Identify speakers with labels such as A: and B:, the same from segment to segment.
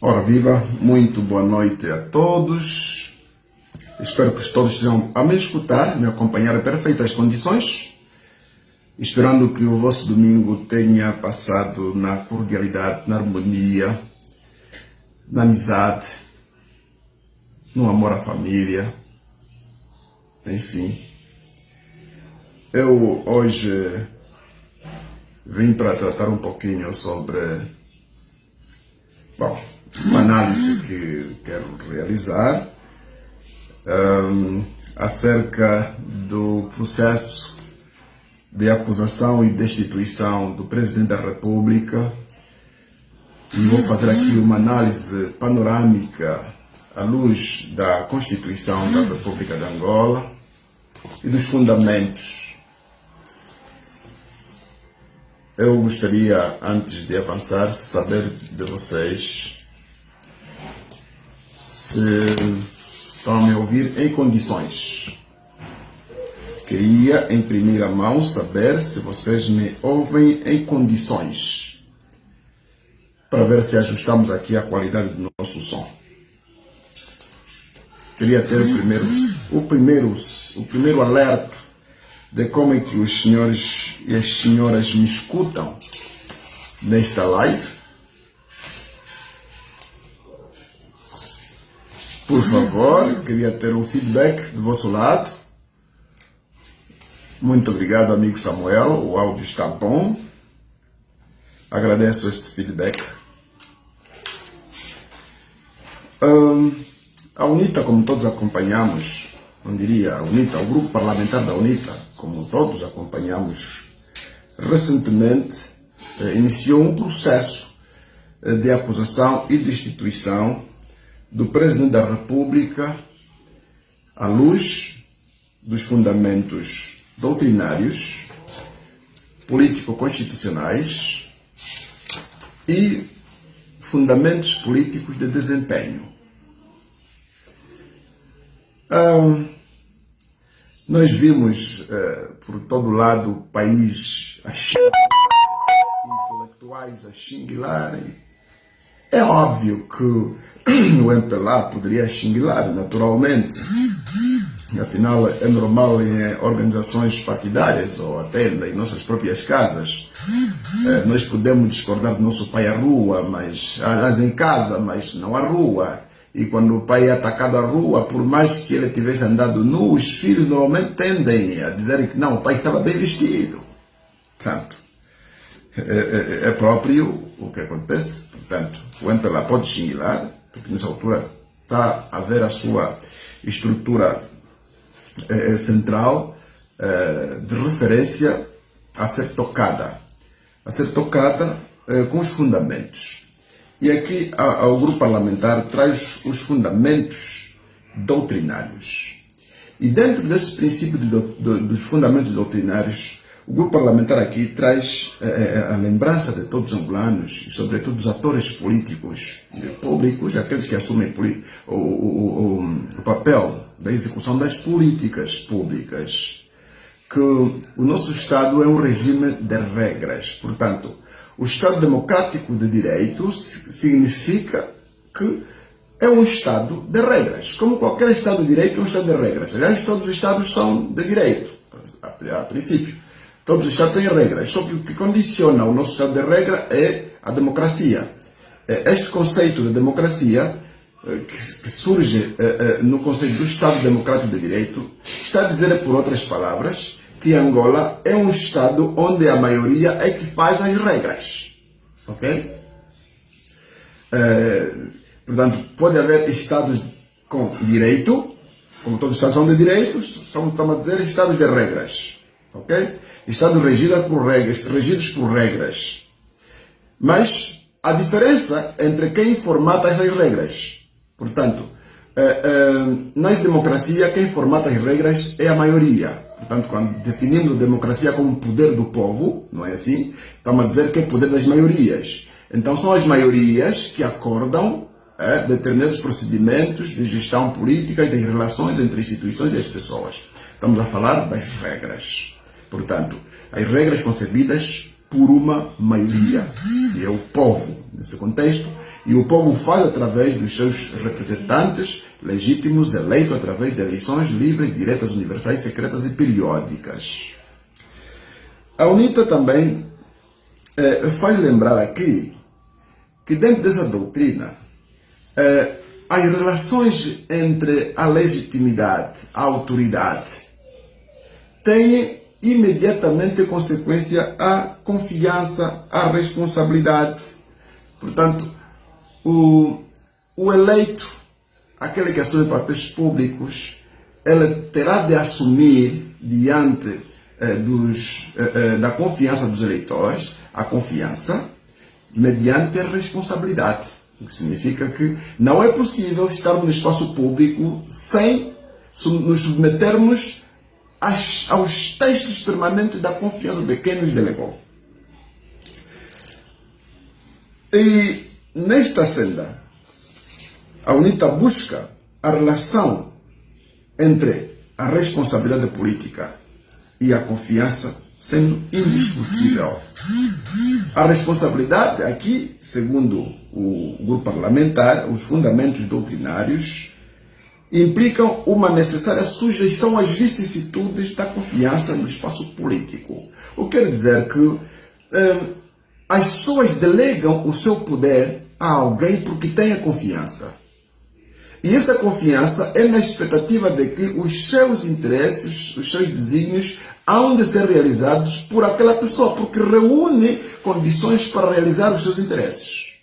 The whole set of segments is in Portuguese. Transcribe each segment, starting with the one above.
A: Ora viva, muito boa noite a todos. Espero que todos estejam a me escutar, me acompanhar em perfeitas condições. Esperando que o vosso domingo tenha passado na cordialidade, na harmonia, na amizade, no amor à família. Enfim, eu hoje vim para tratar um pouquinho sobre, uma análise que quero realizar acerca do processo de acusação e destituição do Presidente da República, e vou fazer aqui uma análise panorâmica à luz da Constituição da República de Angola e dos fundamentos. Eu gostaria, antes de avançar, saber de vocês se estão a me ouvir em condições. Queria, em primeira mão, saber se vocês me ouvem em condições, para ver se ajustamos aqui a qualidade do nosso som. Queria ter o primeiro alerta de como é que os senhores e as senhoras me escutam nesta live. Por favor, queria ter um feedback do vosso lado. Muito obrigado, amigo Samuel, o áudio está bom. Agradeço este feedback. A UNITA, como todos acompanhamos, não diria a UNITA, o grupo parlamentar da UNITA, como todos acompanhamos, recentemente iniciou um processo de acusação e destituição do Presidente da República à luz dos fundamentos doutrinários, político-constitucionais e fundamentos políticos de desempenho. Nós vimos por todo lado o país a xingar, intelectuais a xinguilarem. É óbvio que o MPLA poderia xinguilar, naturalmente. Afinal, é normal em organizações partidárias ou até em nossas próprias casas. Nós podemos discordar do nosso pai à rua, mas em casa, mas não à rua. E quando o pai é atacado à rua, por mais que ele tivesse andado nu, os filhos normalmente tendem a dizer que não, o pai estava bem vestido. Portanto, é próprio o que acontece. Portanto, o MPLA pode xinguilar, porque nessa altura está a ver a sua estrutura central de referência a ser tocada com os fundamentos. E aqui o grupo parlamentar traz os fundamentos doutrinários. E dentro desse princípio dos fundamentos doutrinários, o grupo parlamentar aqui traz a lembrança de todos os angolanos, e sobretudo dos atores políticos públicos, aqueles que assumem o papel da execução das políticas públicas, que o nosso Estado é um regime de regras. Portanto, o Estado democrático de direito significa que é um Estado de regras. Como qualquer Estado de direito é um Estado de regras. Aliás, todos os Estados são de direito, a princípio. Todos os Estados têm regras. Só que o que condiciona o nosso Estado de regra é a democracia. Este conceito de democracia, que surge no conceito do Estado democrático de direito, está a dizer, por outras palavras, que Angola é um Estado onde a maioria é que faz as regras. Ok? Portanto, pode haver Estados com direito, como todos os Estados são de direitos, estamos a dizer Estados de regras. Ok? Estados regidos por regras. Mas a diferença entre quem formata essas regras. Portanto, nas democracias, quem formata as regras é a maioria. Portanto, quando definimos a democracia como poder do povo, não é assim? Estamos a dizer que é poder das maiorias. Então, são as maiorias que acordam determinados procedimentos de gestão política e das relações entre instituições e as pessoas. Estamos a falar das regras. Portanto, as regras concebidas por uma maioria, que é o povo, nesse contexto, e o povo faz através dos seus representantes legítimos, eleitos através de eleições livres, diretas, universais, secretas e periódicas. A UNITA também faz lembrar aqui que dentro dessa doutrina, as relações entre a legitimidade, a autoridade, têm imediatamente consequência a confiança, a responsabilidade. Portanto, o eleito, aquele que assume papéis públicos, ele terá de assumir diante da confiança dos eleitores, a confiança mediante a responsabilidade. O que significa que não é possível estarmos no espaço público sem nos submetermos aos testes permanentes da confiança de quem nos delegou. E nesta senda, a UNITA busca a relação entre a responsabilidade política e a confiança sendo indiscutível. A responsabilidade aqui, segundo o grupo parlamentar, os fundamentos doutrinários, implicam uma necessária sujeição às vicissitudes da confiança no espaço político. O que quer dizer que as pessoas delegam o seu poder a alguém porque têm a confiança. E essa confiança é na expectativa de que os seus interesses, os seus desígnios, hão de ser realizados por aquela pessoa, porque reúne condições para realizar os seus interesses.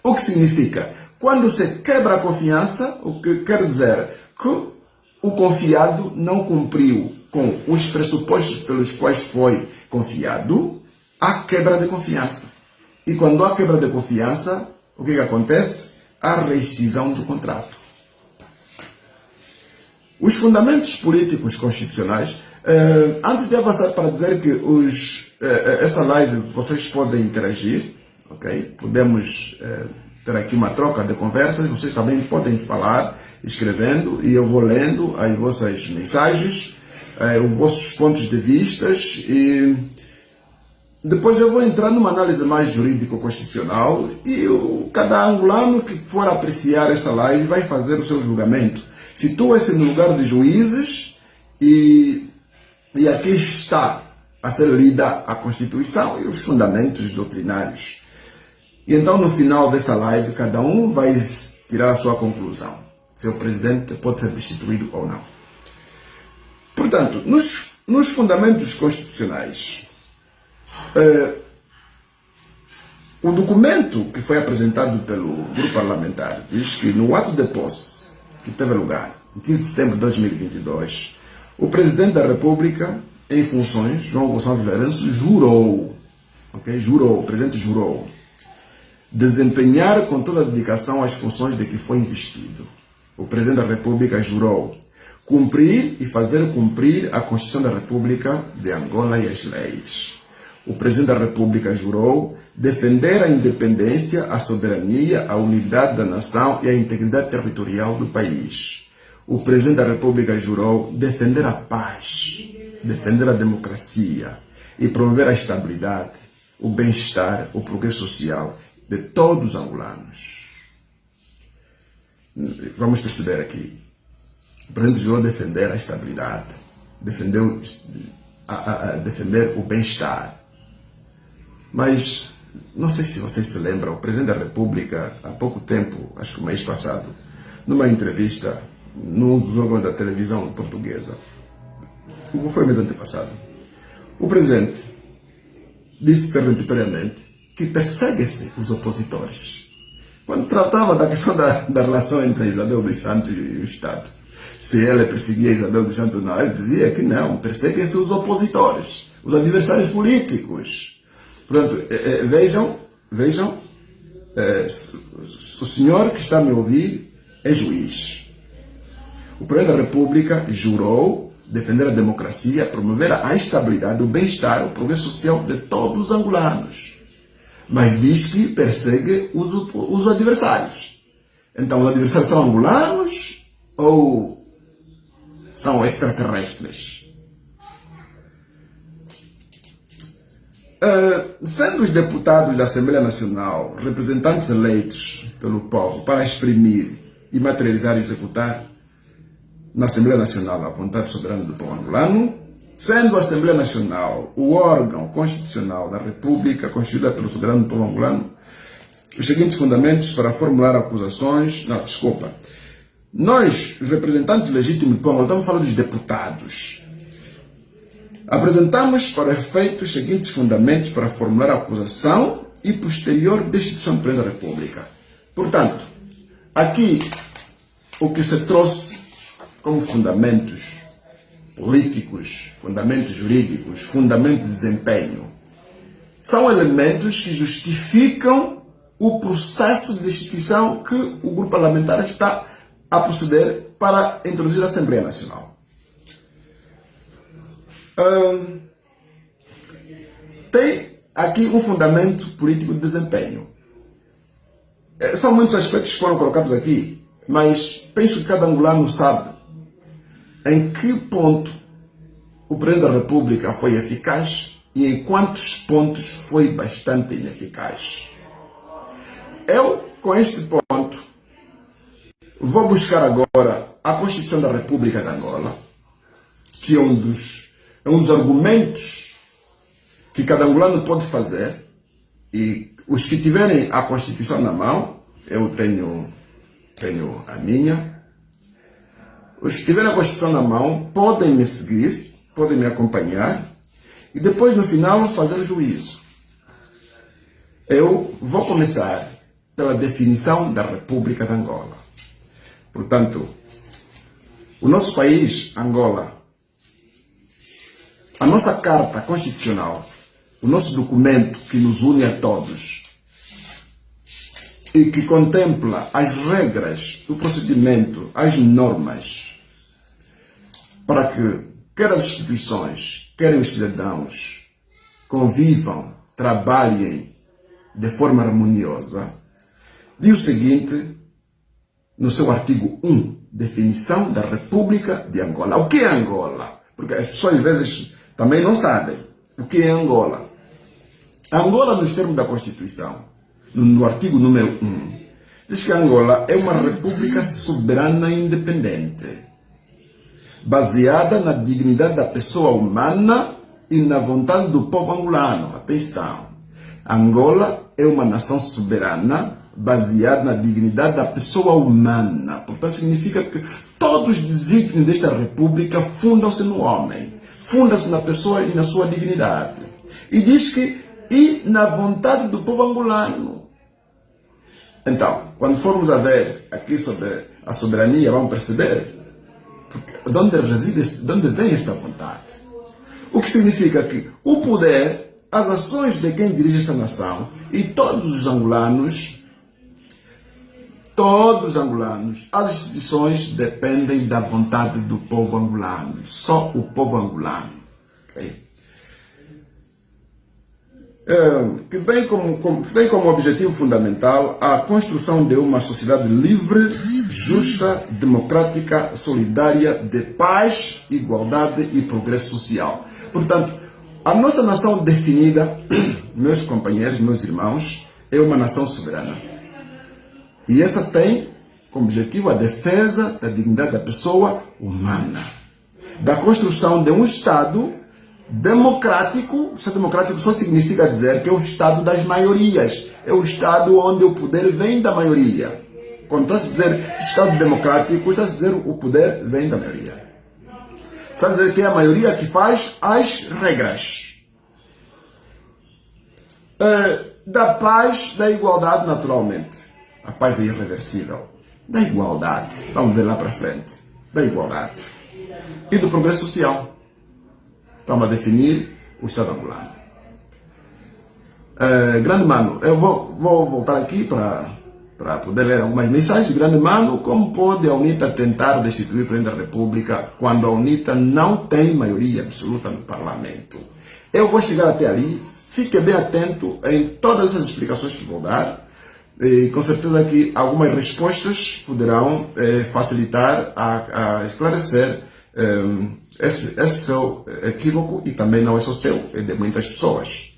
A: O que significa? Quando se quebra a confiança, o que quer dizer que o confiado não cumpriu com os pressupostos pelos quais foi confiado, há quebra de confiança. E quando há quebra de confiança, o que acontece? Há rescisão do contrato. Os fundamentos políticos constitucionais, antes de avançar para dizer que essa live vocês podem interagir, ok? Podemos ter aqui uma troca de conversas, vocês também podem falar, escrevendo, e eu vou lendo as vossas mensagens, os vossos pontos de vista, e depois eu vou entrar numa análise mais jurídico-constitucional, e cada angolano que for apreciar essa live vai fazer o seu julgamento. Situa-se no lugar de juízes e aqui está a ser lida a Constituição e os fundamentos doutrinários. E então, no final dessa live, cada um vai tirar a sua conclusão. Se o presidente pode ser destituído ou não. Portanto, nos fundamentos constitucionais, o documento que foi apresentado pelo grupo parlamentar diz que no ato de posse que teve lugar em 15 de setembro de 2022, o presidente da República, em funções, João Gonçalves Lourenço, jurou, o presidente jurou, desempenhar com toda a dedicação as funções de que foi investido. O presidente da República jurou cumprir e fazer cumprir a Constituição da República de Angola e as leis. O presidente da República jurou defender a independência, a soberania, a unidade da nação e a integridade territorial do país. O presidente da República jurou defender a paz, defender a democracia e promover a estabilidade, o bem-estar, o progresso social de todos os angolanos. Vamos perceber aqui. O presidente jurou defender a estabilidade, defender o bem-estar. Mas não sei se vocês se lembram, o presidente da República, há pouco tempo, acho que o mês passado, numa entrevista num jogo da televisão portuguesa, foi o mês antepassado, o presidente disse peremptoriamente que persegue-se os opositores. Quando tratava da questão da relação entre Isabel dos Santos e o Estado, se ele perseguia Isabel dos Santos, não, ele dizia que não, perseguem-se os opositores, os adversários políticos. Portanto, vejam, o senhor que está a me ouvir é juiz. O presidente da República jurou defender a democracia, promover a estabilidade, o bem-estar, o progresso social de todos os angolanos. Mas diz que persegue os adversários. Então, os adversários são angolanos ou são extraterrestres? Sendo os deputados da Assembleia Nacional representantes eleitos pelo povo para exprimir e materializar e executar na Assembleia Nacional a vontade soberana do povo angolano, sendo a Assembleia Nacional o órgão constitucional da República constituída pelo soberano do povo angolano, os seguintes fundamentos para formular acusações. Não, desculpa. Nós, os representantes legítimos do povo angolano, estamos falando dos deputados. Apresentamos para efeito os seguintes fundamentos para formular a acusação e posterior destituição do Presidente da República. Portanto, aqui o que se trouxe como fundamentos políticos, fundamentos jurídicos, fundamentos de desempenho, são elementos que justificam o processo de destituição que o grupo parlamentar está a proceder para introduzir a Assembleia Nacional. Tem aqui um fundamento político de desempenho. São muitos aspectos que foram colocados aqui, mas penso que cada angolano sabe em que ponto o Presidente da República foi eficaz e em quantos pontos foi bastante ineficaz. Eu, com este ponto, vou buscar agora a Constituição da República de Angola, que é um dos argumentos que cada angolano pode fazer, e os que tiverem a Constituição na mão, eu tenho a minha, os que tiverem a Constituição na mão podem me seguir, podem me acompanhar, e depois no final fazer o juízo. Eu vou começar pela definição da República de Angola. Portanto, o nosso país, Angola, a nossa Carta Constitucional, o nosso documento que nos une a todos e que contempla as regras do procedimento, as normas, para que quer as instituições, quer os cidadãos convivam, trabalhem de forma harmoniosa, diz o seguinte, no seu artigo 1, definição da República de Angola. O que é Angola? Porque as pessoas às vezes também não sabem o que é Angola. Angola, nos termos da Constituição, no artigo número 1, diz que Angola é uma república soberana e independente, baseada na dignidade da pessoa humana e na vontade do povo angolano. Atenção! Angola é uma nação soberana, baseada na dignidade da pessoa humana. Portanto, significa que todos os desígnios desta república fundam-se no homem, fundam-se na pessoa e na sua dignidade. E diz que e na vontade do povo angolano. Então, quando formos a ver aqui sobre a soberania, vamos perceber de onde vem esta vontade. O que significa que o poder, as ações de quem dirige esta nação e todos os angolanos, as instituições dependem da vontade do povo angolano. Só o povo angolano. Okay? Que tem como objetivo fundamental a construção de uma sociedade livre, justa, democrática, solidária, de paz, igualdade e progresso social. Portanto, a nossa nação definida, meus companheiros, meus irmãos, é uma nação soberana. E essa tem como objetivo a defesa da dignidade da pessoa humana, da construção de um Estado democrático. O Estado democrático só significa dizer que é o Estado das maiorias, é o Estado onde o poder vem da maioria. Quando está a dizer Estado democrático, está a dizer o poder vem da maioria. Está a dizer que é a maioria que faz as regras. Da paz, da igualdade, naturalmente. A paz é irreversível. Da igualdade, vamos ver lá para frente. Da igualdade. E do progresso social. Estamos a definir o Estado angolano. Grande mano, eu vou voltar aqui para poder ler algumas mensagens. Grande mano, como pode a UNITA tentar destituir o Presidente da República quando a UNITA não tem maioria absoluta no Parlamento? Eu vou chegar até ali, fique bem atento em todas essas explicações que vou dar. E com certeza que algumas respostas poderão facilitar a esclarecer esse seu equívoco, e também não é só seu, é de muitas pessoas.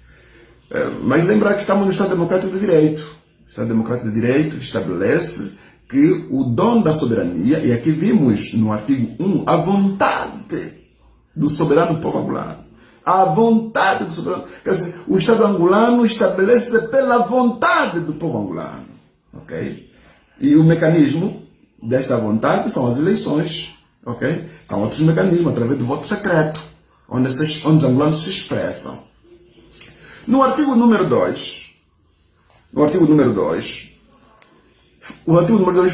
A: Mas lembrar que estamos no Estado Democrático de Direito. O Estado Democrático de Direito estabelece que o dono da soberania, e aqui vimos no artigo 1, a vontade do soberano povo angolano. A vontade do soberano. Quer dizer, o Estado angolano estabelece pela vontade do povo angolano. Ok? E o mecanismo desta vontade são as eleições. Ok? São outros mecanismos, através do voto secreto, onde os angolanos se expressam. No artigo número 2, o artigo número 2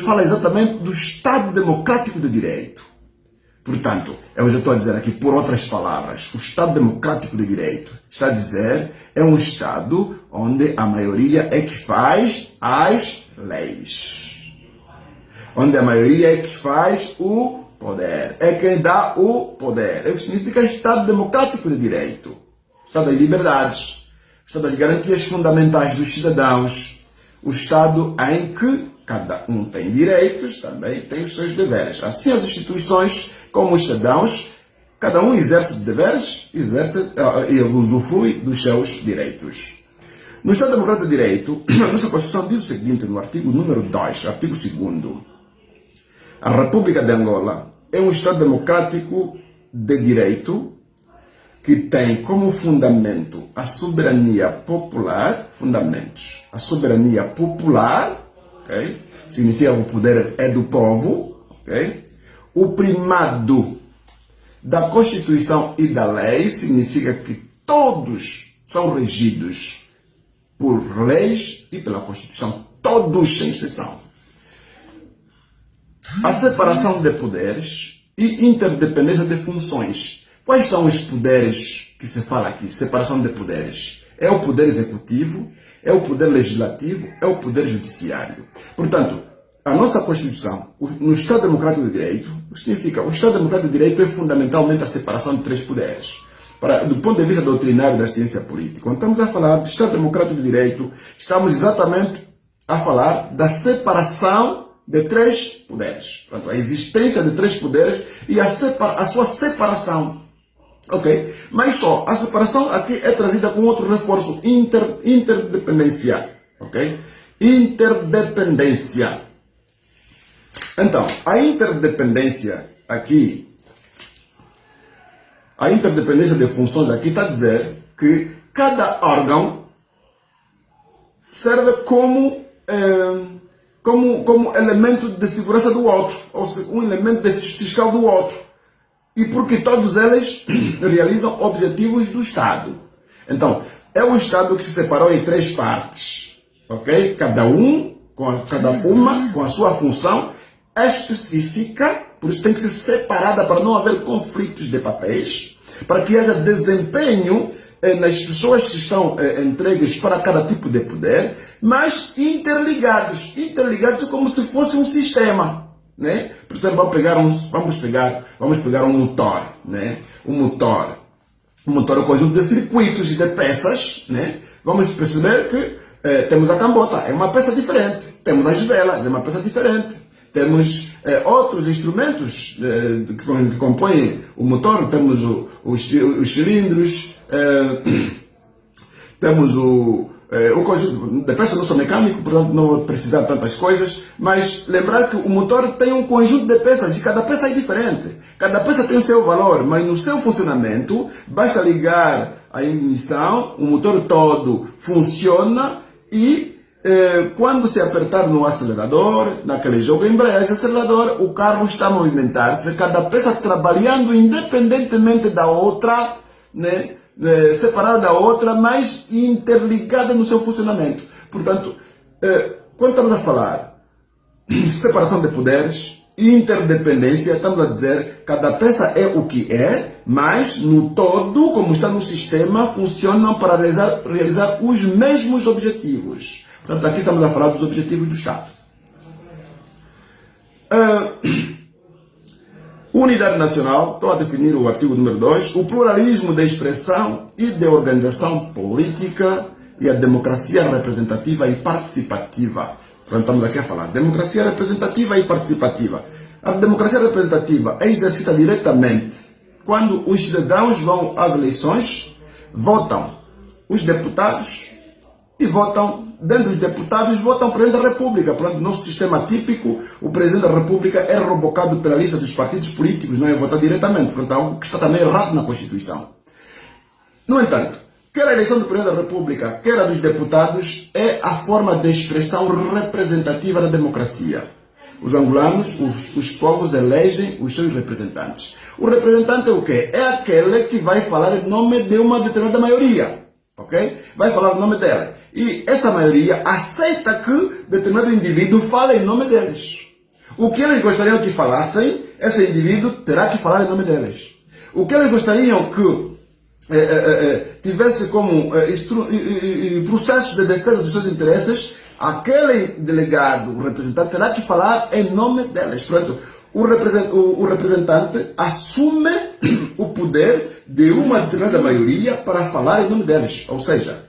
A: fala exatamente do Estado Democrático de Direito. Portanto, eu já estou a dizer aqui, por outras palavras, o Estado Democrático de Direito está a dizer é um Estado onde a maioria é que faz as leis. Onde a maioria é que faz o poder. É quem dá o poder. É o que significa Estado Democrático de Direito. Estado das liberdades. Estado das garantias fundamentais dos cidadãos. O Estado em que cada um tem direitos, também tem os seus deveres. Assim, as instituições, como os cidadãos, cada um exerce deveres, exerce e usufrui dos seus direitos. No Estado Democrático de Direito, a nossa Constituição diz o seguinte, no artigo número 2, artigo 2º. A República de Angola é um Estado democrático de direito que tem como fundamento a soberania popular, fundamentos, a soberania popular, okay? Significa que o poder é do povo, okay? O primado da Constituição e da lei, significa que todos são regidos por leis e pela Constituição, todos sem exceção. A separação de poderes e interdependência de funções. Quais são os poderes que se fala aqui? Separação de poderes. É o poder executivo, é o poder legislativo, é o poder judiciário. Portanto, a nossa Constituição, no Estado Democrático de Direito, significa o Estado Democrático de Direito é fundamentalmente a separação de 3 poderes. Do ponto de vista doutrinário da ciência política, quando estamos a falar do Estado Democrático de Direito, estamos exatamente a falar da separação de 3 poderes. Portanto, a existência de 3 poderes e a sua separação. Ok? Mas só, a separação aqui é trazida com outro reforço, interdependência. Ok? Interdependência. Então, a interdependência aqui, a interdependência de funções aqui está a dizer que cada órgão serve como elemento de segurança do outro, ou seja, um elemento fiscal do outro. E porque todos eles realizam objetivos do Estado. Então, é o Estado que se separou em 3 partes. Ok? Cada uma com a sua função específica, por isso tem que ser separada para não haver conflitos de papéis, para que haja desempenho nas pessoas que estão entregues para cada tipo de poder, mas interligados como se fosse um sistema. Né? Portanto, vamos pegar um motor, né? Um motor é um conjunto de circuitos e de peças, né? Vamos perceber que temos a cambota, é uma peça diferente. Temos as velas, é uma peça diferente. Temos outros instrumentos que compõem o motor. Temos os cilindros, temos um conjunto de peças. Não sou mecânico, portanto não vou precisar de tantas coisas, mas lembrar que o motor tem um conjunto de peças e cada peça é diferente. Cada peça tem o seu valor, mas no seu funcionamento basta ligar a ignição, o motor todo funciona e quando se apertar no acelerador, naquele jogo embreagem, acelerador, o carro está a movimentar-se, cada peça trabalhando independentemente da outra, né? Separada da outra, mas interligada no seu funcionamento. Portanto, quando estamos a falar de separação de poderes, interdependência, estamos a dizer cada peça é o que é, mas no todo, como está no sistema, funcionam para realizar os mesmos objetivos. Portanto, aqui estamos a falar dos objetivos do Estado. Unidade nacional, estou a definir o artigo número 2, o pluralismo de expressão e de organização política e a democracia representativa e participativa. Portanto, estamos aqui a falar democracia representativa e participativa. A democracia representativa é exercida diretamente quando os cidadãos vão às eleições, votam os deputados e votam, dentro dos deputados, votam o Presidente da República. Portanto, no nosso sistema típico, o Presidente da República é rebocado pela lista dos partidos políticos, não é votado diretamente. Portanto, algo que está também errado na Constituição. No entanto, quer a eleição do Presidente da República, quer a dos deputados, é a forma de expressão representativa da democracia. Os angolanos, os povos elegem os seus representantes. O representante é o quê? É aquele que vai falar em nome de uma determinada maioria. Ok? Vai falar em nome dela. E essa maioria aceita que determinado indivíduo fale em nome deles. O que eles gostariam que falassem, esse indivíduo terá que falar em nome deles. O que eles gostariam que tivesse como processos de defesa dos seus interesses, aquele delegado, o representante, terá que falar em nome deles. Portanto, o representante assume o poder de uma determinada maioria para falar em nome deles. Ou seja,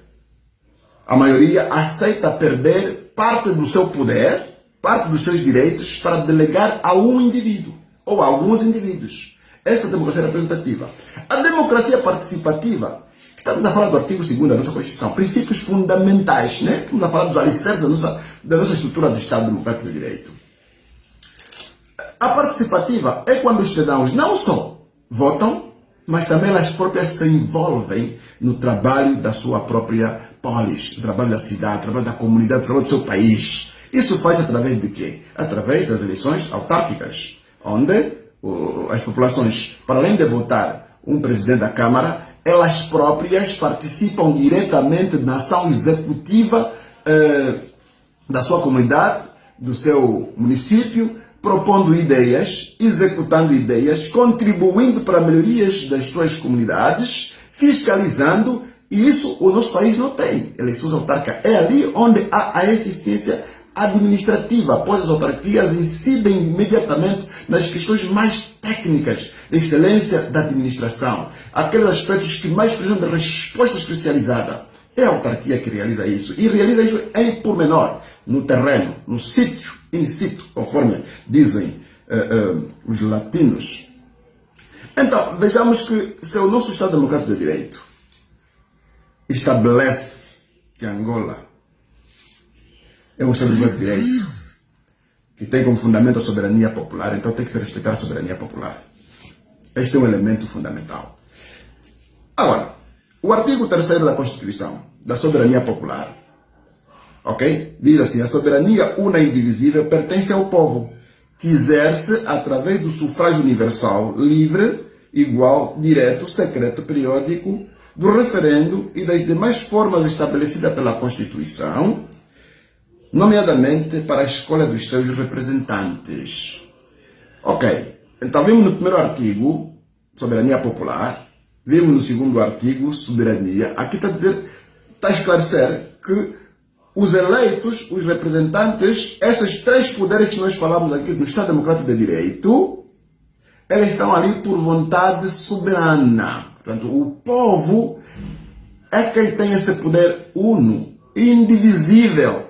A: a maioria aceita perder parte do seu poder, parte dos seus direitos, para delegar a um indivíduo ou a alguns indivíduos. Essa é a democracia representativa. A democracia participativa, estamos a falar do artigo 2º da nossa Constituição, princípios fundamentais, né? Estamos a falar dos alicerces da nossa estrutura de Estado Democrático de Direito. A participativa é quando os cidadãos não só votam, mas também elas próprias se envolvem no trabalho da sua própria polis, no trabalho da cidade, no trabalho da comunidade, no trabalho do seu país. Isso faz através de quê? Através das eleições autárquicas, onde as populações, para além de votar um presidente da Câmara, elas próprias participam diretamente na ação executiva da sua comunidade, do seu município, propondo ideias, executando ideias, contribuindo para melhorias das suas comunidades, fiscalizando, e isso o nosso país não tem. Eleições autárquicas é ali onde há a eficiência administrativa, pois as autarquias incidem imediatamente nas questões mais técnicas de excelência da administração, aqueles aspectos que mais precisam de resposta especializada. É a autarquia que realiza isso, e realiza isso em pormenor, no terreno, no sítio, in situ, conforme dizem os latinos. Então, vejamos que se o nosso Estado Democrático de Direito estabelece que Angola é um Estado de Direito que tem como fundamento a soberania popular, então tem que se respeitar a soberania popular. Este é um elemento fundamental. Agora, o artigo 3º da Constituição, da soberania popular, ok? Diz assim: a soberania una e indivisível pertence ao povo, que exerce através do sufrágio universal, livre, igual, direto, secreto, periódico, do referendo e das demais formas estabelecidas pela Constituição, nomeadamente para a escolha dos seus representantes. Ok, então vimos no primeiro artigo, soberania popular, vimos no segundo artigo, soberania. Aqui está a esclarecer que os eleitos, os representantes, esses três poderes que nós falamos aqui no Estado Democrático de Direito, eles estão ali por vontade soberana. Portanto, o povo é quem tem esse poder uno, indivisível.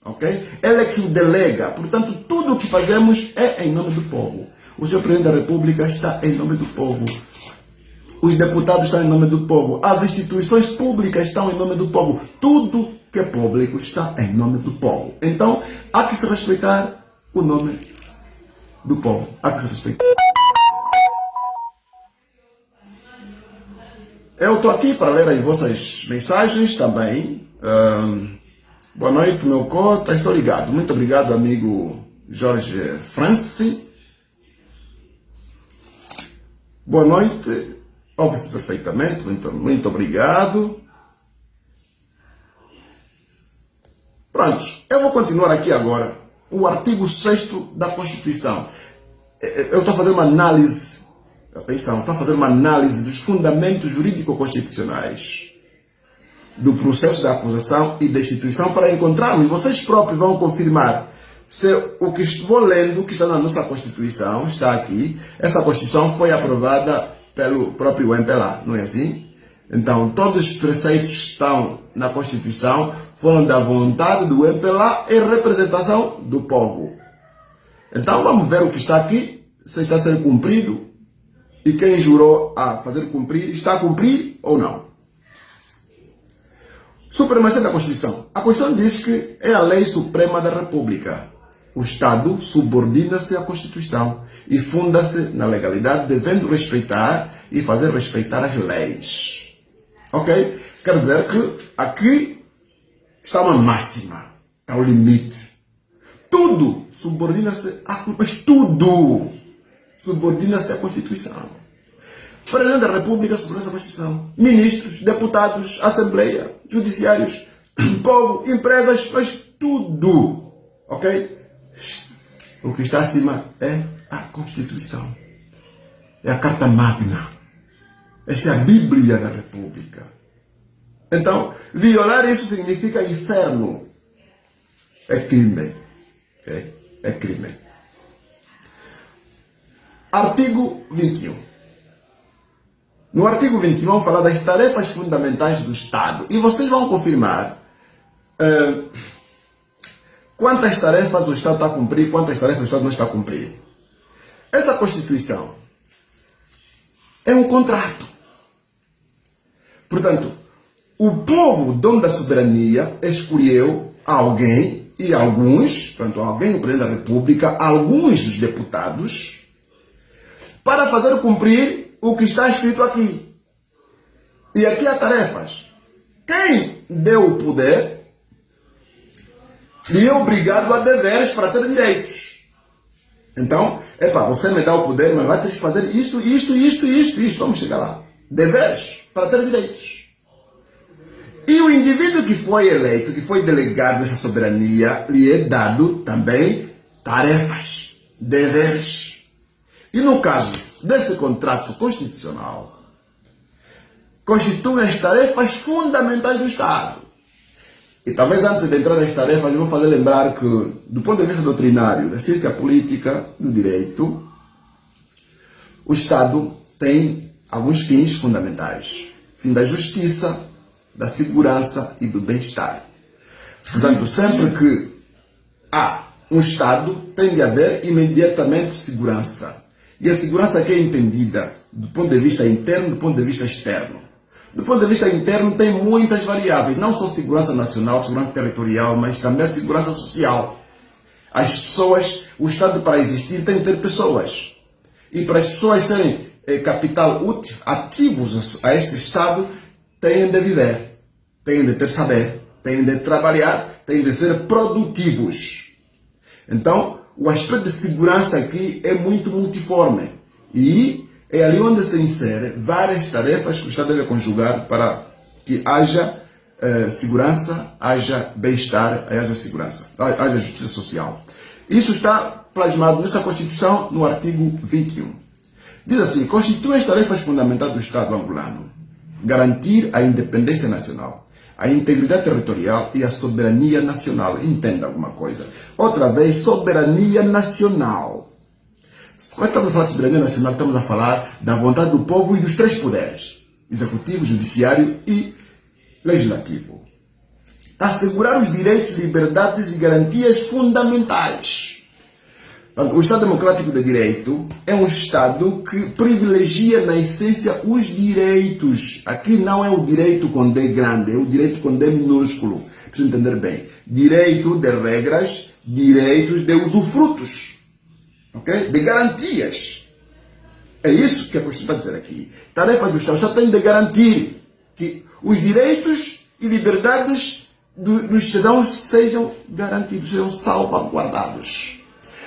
A: Okay? Ele é que o delega. Portanto, tudo o que fazemos é em nome do povo. O senhor Presidente da República está em nome do povo. Os deputados estão em nome do povo. As instituições públicas estão em nome do povo. Tudo que é público está em nome do povo. Então, há que se respeitar o nome do povo. Há que se respeitar. Eu estou aqui para ler as vossas mensagens também. Boa noite, meu cota. Estou ligado. Muito obrigado, amigo Jorge Franci. Boa noite. Ouve-se perfeitamente. Muito obrigado. Prontos. Eu vou continuar aqui agora. O artigo 6º da Constituição. Eu estou a fazer uma análise. Atenção, estou a fazer uma análise dos fundamentos jurídico-constitucionais do processo da acusação e da instituição para encontrarmos. Vocês próprios vão confirmar se o que estou lendo, que está na nossa Constituição, está aqui. Essa Constituição foi aprovada pelo próprio MPLA, não é assim? Então, todos os preceitos que estão na Constituição foram da vontade do MPLA em representação do povo. Então, vamos ver o que está aqui, se está sendo cumprido e quem jurou a fazer cumprir, está a cumprir ou não. Supremacia da Constituição. A Constituição diz que é a lei suprema da República. O Estado subordina-se à Constituição e funda-se na legalidade, devendo respeitar e fazer respeitar as leis. Ok? Quer dizer que aqui está uma máxima, está o limite. Tudo subordina-se à Constituição. O Presidente da República subordina-se à Constituição. Ministros, deputados, Assembleia, judiciários, povo, empresas, mas tudo. Ok? O que está acima é a Constituição. É a Carta Magna. Essa é a Bíblia da República. Então, violar isso significa inferno. É crime. Okay? É crime. Artigo 21. No artigo 21 vamos falar das tarefas fundamentais do Estado. E vocês vão confirmar quantas tarefas o Estado está a cumprir, quantas tarefas o Estado não está a cumprir. Essa Constituição é um contrato. Portanto, o povo, dono da soberania, escolheu alguém e alguns, portanto, alguém, o Presidente da República, alguns dos deputados, para fazer cumprir o que está escrito aqui. E aqui há tarefas. Quem deu o poder lhe é obrigado a deveres para ter direitos. Então, você me dá o poder, mas vai ter que fazer isto. Vamos chegar lá. Deveres para ter direitos. E o indivíduo que foi eleito, que foi delegado essa soberania, lhe é dado também tarefas, deveres. E no caso desse contrato constitucional, constituem as tarefas fundamentais do Estado. E talvez antes de entrar nas tarefas, eu vou fazer lembrar que, do ponto de vista doutrinário, da ciência política, do direito, o Estado tem alguns fins fundamentais. Fim da justiça, da segurança e do bem-estar. Portanto, sempre que há um Estado, tem de haver imediatamente segurança. E a segurança aqui é entendida do ponto de vista interno e do ponto de vista externo. Do ponto de vista interno tem muitas variáveis, não só segurança nacional, segurança territorial, mas também a segurança social. As pessoas, o Estado para existir tem que ter pessoas. E para as pessoas serem capital útil, ativos a este Estado, têm de viver, têm de ter saber, têm de trabalhar, têm de ser produtivos. Então, o aspecto de segurança aqui é muito multiforme. E é ali onde se insere várias tarefas que o Estado deve conjugar para que haja segurança, haja bem-estar, haja segurança, haja justiça social. Isso está plasmado nessa Constituição no artigo 21. Diz assim: constitui as tarefas fundamentais do Estado angolano, garantir a independência nacional, a integridade territorial e a soberania nacional. Entenda alguma coisa. Outra vez, soberania nacional. Quando estamos a falar de soberania nacional, estamos a falar da vontade do povo e dos três poderes: executivo, judiciário e legislativo. Assegurar os direitos, liberdades e garantias fundamentais. O Estado Democrático de Direito é um Estado que privilegia na essência os direitos. Aqui não é o direito com D grande, é o direito com D minúsculo. Precisa entender bem. Direito de regras, direitos de usufrutos. Okay? De garantias. É isso que a Constituição está dizendo aqui. Tarefa do Estado tem de garantir que os direitos e liberdades dos cidadãos sejam garantidos, sejam salvaguardados.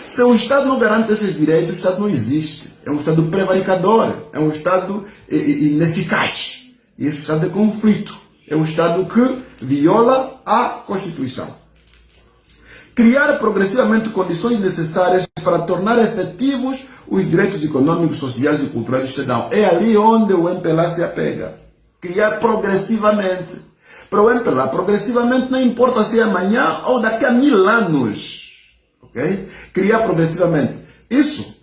A: Se o Estado não garante esses direitos, o Estado não existe. É um Estado prevaricador, é um Estado ineficaz. E esse Estado de conflito. É um Estado que viola a Constituição. Criar progressivamente condições necessárias para tornar efetivos os direitos econômicos, sociais e culturais do cidadão. É ali onde o MPLA se apega. Criar progressivamente. Para o MPLA, progressivamente não importa se é amanhã ou daqui a 1000 anos. Okay? Criar progressivamente. Isso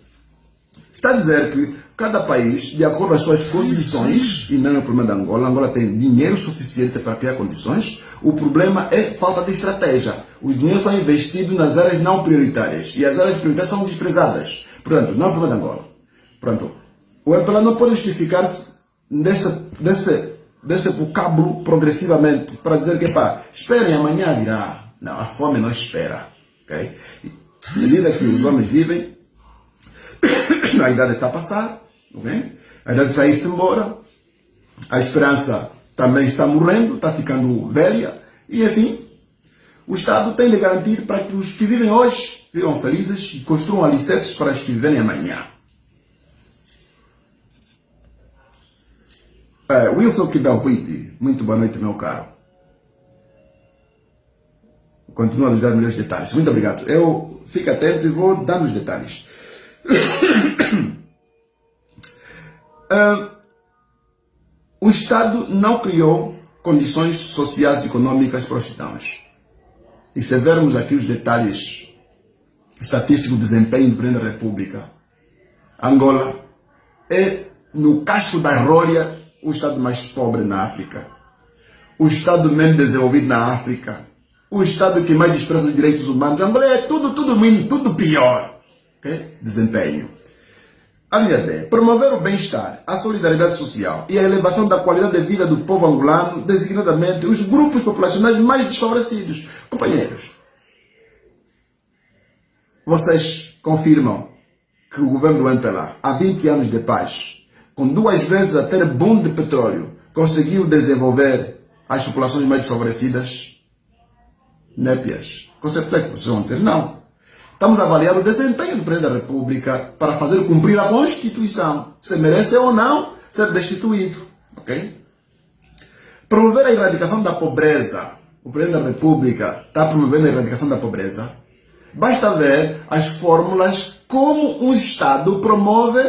A: está a dizer que cada país, de acordo com as suas condições, e não é o problema da Angola, Angola tem dinheiro suficiente para criar condições, o problema é falta de estratégia. O dinheiro são investidos nas áreas não prioritárias, e as áreas prioritárias são desprezadas. Portanto, não é o problema da Angola. Portanto, o MPLA não pode justificar-se nesse desse vocábulo progressivamente, para dizer que, pá, esperem, amanhã virá. Não, a fome não espera. Okay? À medida que os homens vivem, a idade está a passar, okay? A idade de sair-se embora, a esperança também está morrendo, está ficando velha, e enfim, o Estado tem de garantir para que os que vivem hoje vivam felizes e construam alicerces para os que viverem amanhã. Wilson Kidavite, muito boa noite, meu caro. Continua a nos dar melhores detalhes. Muito obrigado. Eu fico atento e vou dando os detalhes. O Estado não criou condições sociais e econômicas para os cidadãos. E se vermos aqui os detalhes estatísticos do desempenho do Presidente da República, Angola é, no casco da rolha, o Estado mais pobre na África, o Estado menos desenvolvido na África, o Estado que mais despreza os direitos humanos. Angola é tudo pior. Okay? Desempenho. A linha D. Promover o bem-estar, a solidariedade social e a elevação da qualidade de vida do povo angolano, designadamente os grupos populacionais mais desfavorecidos. Companheiros, vocês confirmam que o governo do MPLA, há 20 anos de paz, com 2 vezes a ter boom de petróleo, conseguiu desenvolver as populações mais desfavorecidas? Népias. Com certeza que vocês vão dizer não. Estamos a avaliar o desempenho do Presidente da República para fazer cumprir a Constituição. Se merece ou não ser destituído. Ok? Promover a erradicação da pobreza. O Presidente da República está promovendo a erradicação da pobreza. Basta ver as fórmulas como um Estado promove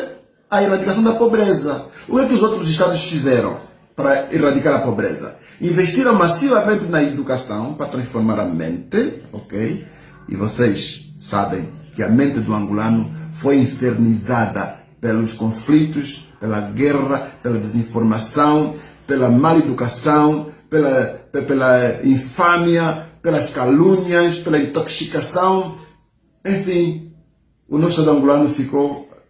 A: a erradicação da pobreza. O que os outros Estados fizeram para erradicar a pobreza? Investiram massivamente na educação para transformar a mente, ok? E vocês sabem que a mente do angolano foi infernizada pelos conflitos, pela guerra, pela desinformação, pela mal educação, pela infâmia, pelas calúnias, pela intoxicação. Enfim, o nosso Estado angolano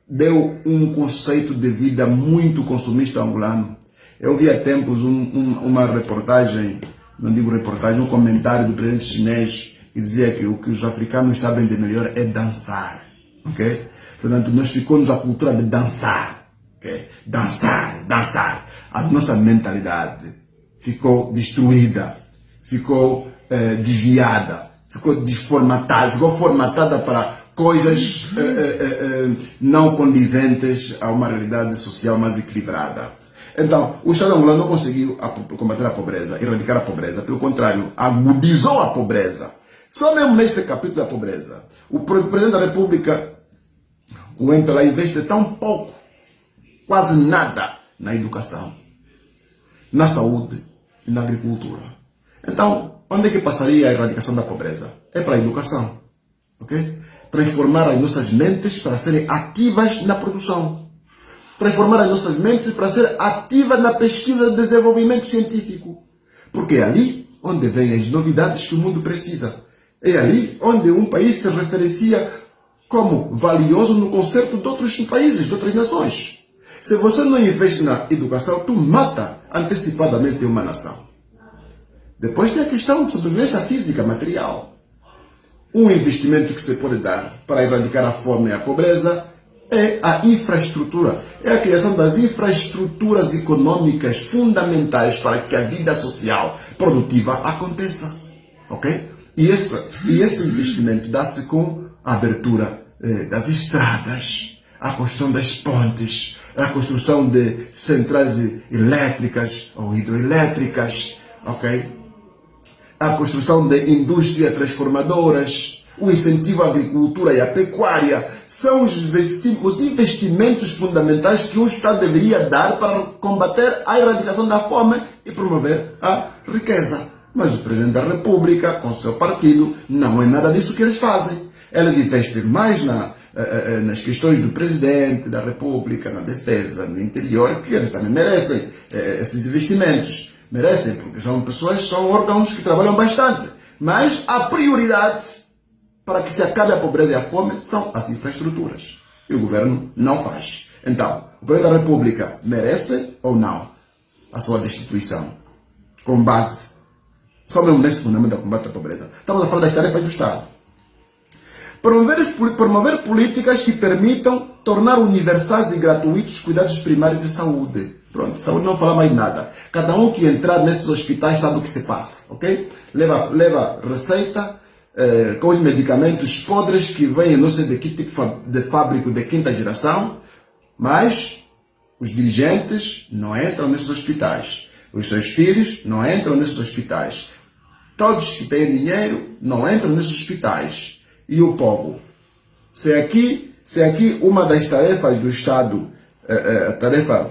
A: deu um conceito de vida muito consumista angolano. Eu vi há tempos uma reportagem, não digo reportagem, um comentário do presidente chinês que dizia que o que os africanos sabem de melhor é dançar. Okay? Portanto, nós ficamos a cultura de dançar. Okay? Dançar. A nossa mentalidade ficou destruída, ficou desviada, ficou desformatada, ficou formatada para coisas não condizentes a uma realidade social mais equilibrada. Então, o Estado angolano não conseguiu combater a pobreza, erradicar a pobreza. Pelo contrário, agudizou a pobreza. Só mesmo neste capítulo da pobreza, o Presidente da República, o MPLA, investe tão pouco, quase nada, na educação, na saúde e na agricultura. Então, onde é que passaria a erradicação da pobreza? É para a educação. Okay? Transformar as nossas mentes para serem ativas na produção. Transformar as nossas mentes para ser ativas na pesquisa e desenvolvimento científico. Porque é ali onde vêm as novidades que o mundo precisa. É ali onde um país se referencia como valioso no concerto de outros países, de outras nações. Se você não investe na educação, tu mata antecipadamente uma nação. Depois tem a questão de sobrevivência física, material. Um investimento que se pode dar para erradicar a fome e a pobreza é a infraestrutura. É a criação das infraestruturas econômicas fundamentais para que a vida social produtiva aconteça. Ok? E esse investimento dá-se com a abertura das estradas, a construção das pontes, a construção de centrais elétricas ou hidroelétricas, ok? A construção de indústrias transformadoras, o incentivo à agricultura e à pecuária, são os investimentos fundamentais que um Estado deveria dar para combater a erradicação da fome e promover a riqueza. Mas o Presidente da República, com seu partido, não é nada disso que eles fazem. Eles investem mais nas questões do Presidente da República, na defesa, no interior, que eles também merecem esses investimentos. Merecem, porque são órgãos que trabalham bastante. Mas a prioridade para que se acabe a pobreza e a fome são as infraestruturas. E o governo não faz. Então, o Presidente da República merece ou não? a sua destituição, com base só mesmo nesse fundamento da combate à pobreza. Estamos a falar das tarefas do Estado. Promover políticas que permitam tornar universais e gratuitos os cuidados primários de saúde. Pronto, saúde não fala mais nada. Cada um que entrar nesses hospitais sabe o que se passa, ok? Leva receita com os medicamentos podres que vêm, não sei de que tipo de fábrica de quinta geração, mas os dirigentes não entram nesses hospitais. Os seus filhos não entram nesses hospitais. Todos que têm dinheiro não entram nesses hospitais. E o povo? Se aqui uma das tarefas do Estado, a tarefa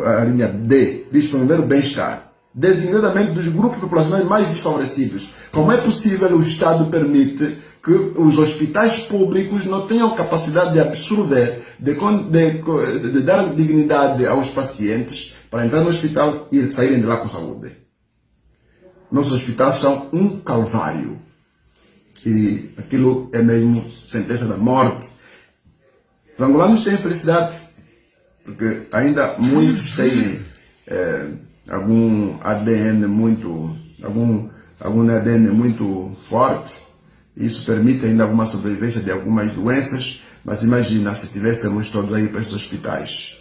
A: a linha D, diz promover o bem-estar, designadamente dos grupos populacionais mais desfavorecidos. Como é possível o Estado permite que os hospitais públicos não tenham capacidade de absorver, de dar dignidade aos pacientes para entrar no hospital e saírem de lá com saúde? Nossos hospitais são um calvário. E aquilo é mesmo sentença da morte. Os angolanos têm felicidade, porque ainda muitos têm algum ADN muito forte. Isso permite ainda alguma sobrevivência de algumas doenças. Mas imagina se tivéssemos todos aí para esses hospitais.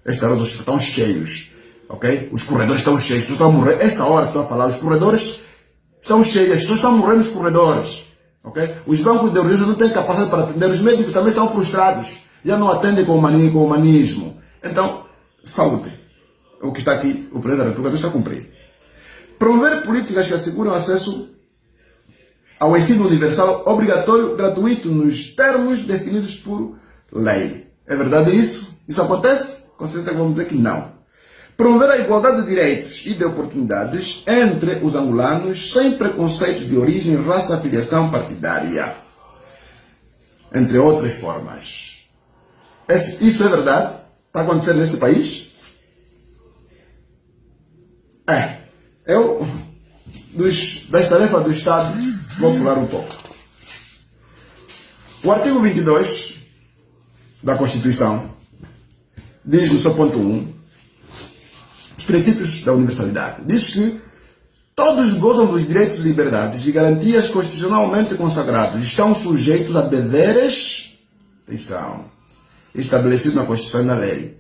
A: Esta hora os hospitais estão cheios, ok? Os corredores estão cheios, as pessoas estão a morrer. Esta hora que estou a falar, os corredores estão cheios, as pessoas estão a morrer nos corredores. Okay? Os bancos de urgência não têm capacidade para atender, os médicos também estão frustrados, já não atendem com humanismo. Então, saúde. O que está aqui, o Presidente da República está a cumprir. Promover políticas que asseguram acesso ao ensino universal obrigatório, gratuito, nos termos definidos por lei. É verdade isso? Isso acontece? Com certeza vamos dizer que não. Promover a igualdade de direitos e de oportunidades entre os angolanos, sem preconceitos de origem, raça, filiação partidária. Entre outras formas. Isso é verdade? Está acontecendo neste país? Das tarefas do Estado, vou pular um pouco. O artigo 22 da Constituição diz no seu ponto 1, os princípios da universalidade. Diz que todos gozam dos direitos e liberdades e garantias constitucionalmente consagrados. Estão sujeitos a deveres, atenção, estabelecidos na Constituição e na lei.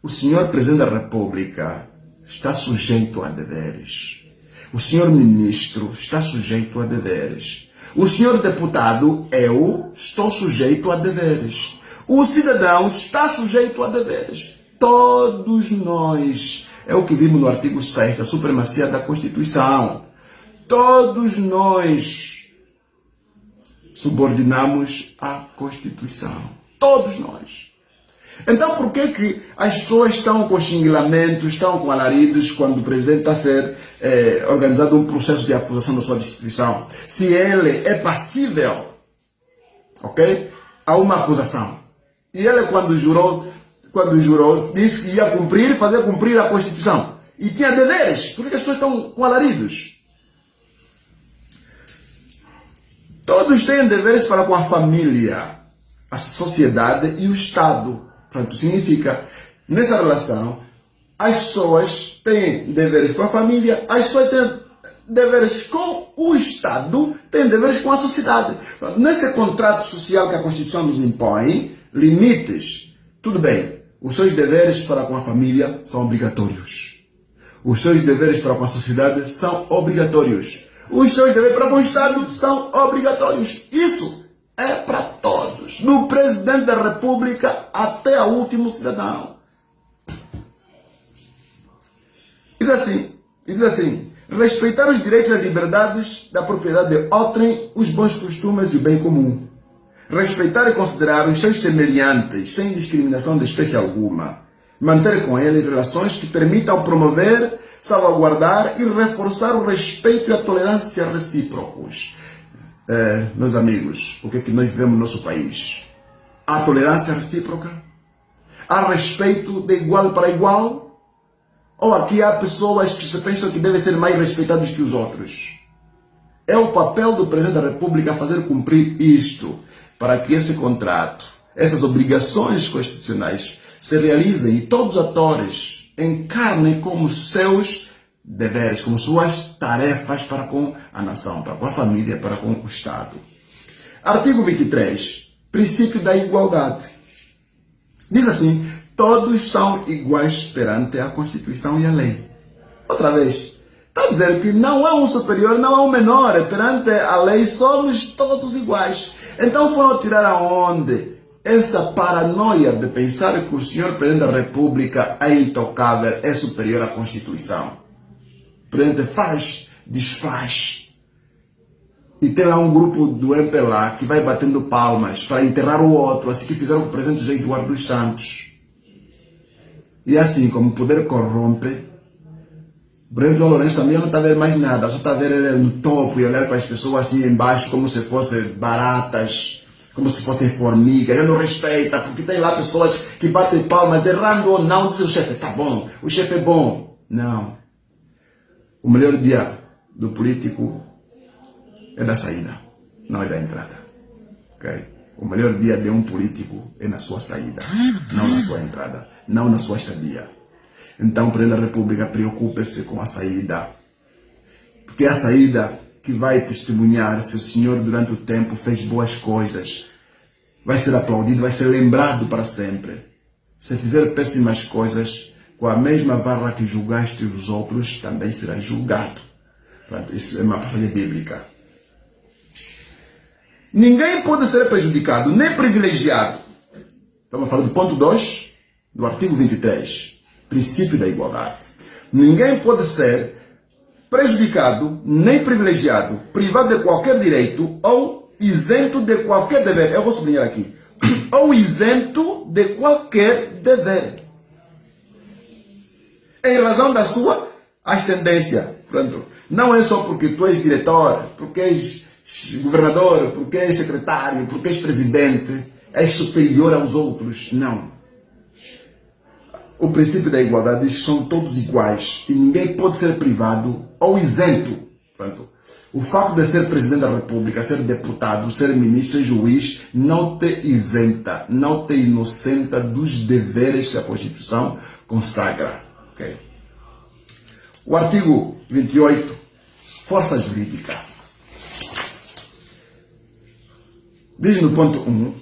A: O senhor Presidente da República está sujeito a deveres. O senhor Ministro está sujeito a deveres. O senhor Deputado, eu estou sujeito a deveres. O cidadão está sujeito a deveres. Todos nós. É o que vimos no artigo 6 da supremacia da Constituição. Todos nós subordinamos à Constituição. Todos nós. Então por que as pessoas estão com xinguilamentos, estão com alaridos quando o presidente está a ser organizado um processo de acusação da sua destituição? Se ele é passível, ok, a uma acusação. E ele quando jurou, disse que ia fazer cumprir a Constituição. E tinha deveres. Por que as pessoas estão com alaridos? Todos têm deveres para com a família, a sociedade e o Estado. Portanto, significa, nessa relação, as pessoas têm deveres com a família, as pessoas têm deveres com o Estado, têm deveres com a sociedade. Nesse contrato social que a Constituição nos impõe, limites, tudo bem. Os seus deveres para com a família são obrigatórios. Os seus deveres para com a sociedade são obrigatórios. Os seus deveres para com o Estado são obrigatórios. Isso é para todos. Do Presidente da República até ao último cidadão. Diz assim, respeitar os direitos e as liberdades da propriedade de outrem, os bons costumes e o bem comum. Respeitar e considerar os seus semelhantes, sem discriminação de espécie alguma. Manter com eles relações que permitam promover, salvaguardar e reforçar o respeito e a tolerância recíprocos. Meus amigos, o que é que nós vivemos no nosso país? Há tolerância recíproca? Há respeito de igual para igual? Ou aqui há pessoas que se pensam que devem ser mais respeitados que os outros? É o papel do Presidente da República fazer cumprir isto, para que esse contrato, essas obrigações constitucionais se realizem e todos os atores encarnem como seus deveres, como suas tarefas para com a nação, para com a família, para com o Estado. Artigo 23, princípio da igualdade. Diz assim: todos são iguais perante a Constituição e a lei. Outra vez, está a dizer que não há um superior, não há um menor. Perante a lei somos todos iguais. Então foram tirar aonde essa paranoia de pensar que o senhor Presidente da República é intocável, é superior à Constituição. O Presidente faz, desfaz. E tem lá um grupo do MPLA que vai batendo palmas para enterrar o outro, assim que fizeram com o Presidente José Eduardo dos Santos. E assim como o poder corrompe, o Presidente João Lourenço também não está a ver mais nada, só está a ver ele no topo e olhar para as pessoas assim embaixo como se fossem baratas, como se fossem formigas. Ele não respeita, porque tem lá pessoas que batem palmas, errando ou não, dizem o chefe, tá bom, o chefe é bom. Não. O melhor dia do político é da saída, não é da entrada. Okay? O melhor dia de um político é na sua saída, não na sua entrada, não na sua estadia. Então, o Presidente da República, preocupe-se com a saída, porque é a saída que vai testemunhar se o senhor durante o tempo fez boas coisas. Vai ser aplaudido, vai ser lembrado para sempre. Se fizer péssimas coisas, com a mesma vara que julgaste os outros, também será julgado. Portanto, isso é uma passagem bíblica. Ninguém pode ser prejudicado, nem privilegiado. Estamos falando do ponto 2 do artigo 23. Princípio da igualdade. Ninguém pode ser prejudicado, nem privilegiado, privado de qualquer direito ou isento de qualquer dever. Eu vou sublinhar aqui. Ou isento de qualquer dever. Em razão da sua ascendência. Pronto. Não é só porque tu és diretor, porque és governador, porque és secretário, porque és presidente, és superior aos outros. Não. O princípio da igualdade diz que são todos iguais e ninguém pode ser privado ou isento. Portanto, o facto de ser Presidente da República, ser deputado, ser ministro, ser juiz, não te isenta, não te inocenta dos deveres que a Constituição consagra. Okay? O artigo 28, força jurídica. Diz no ponto 1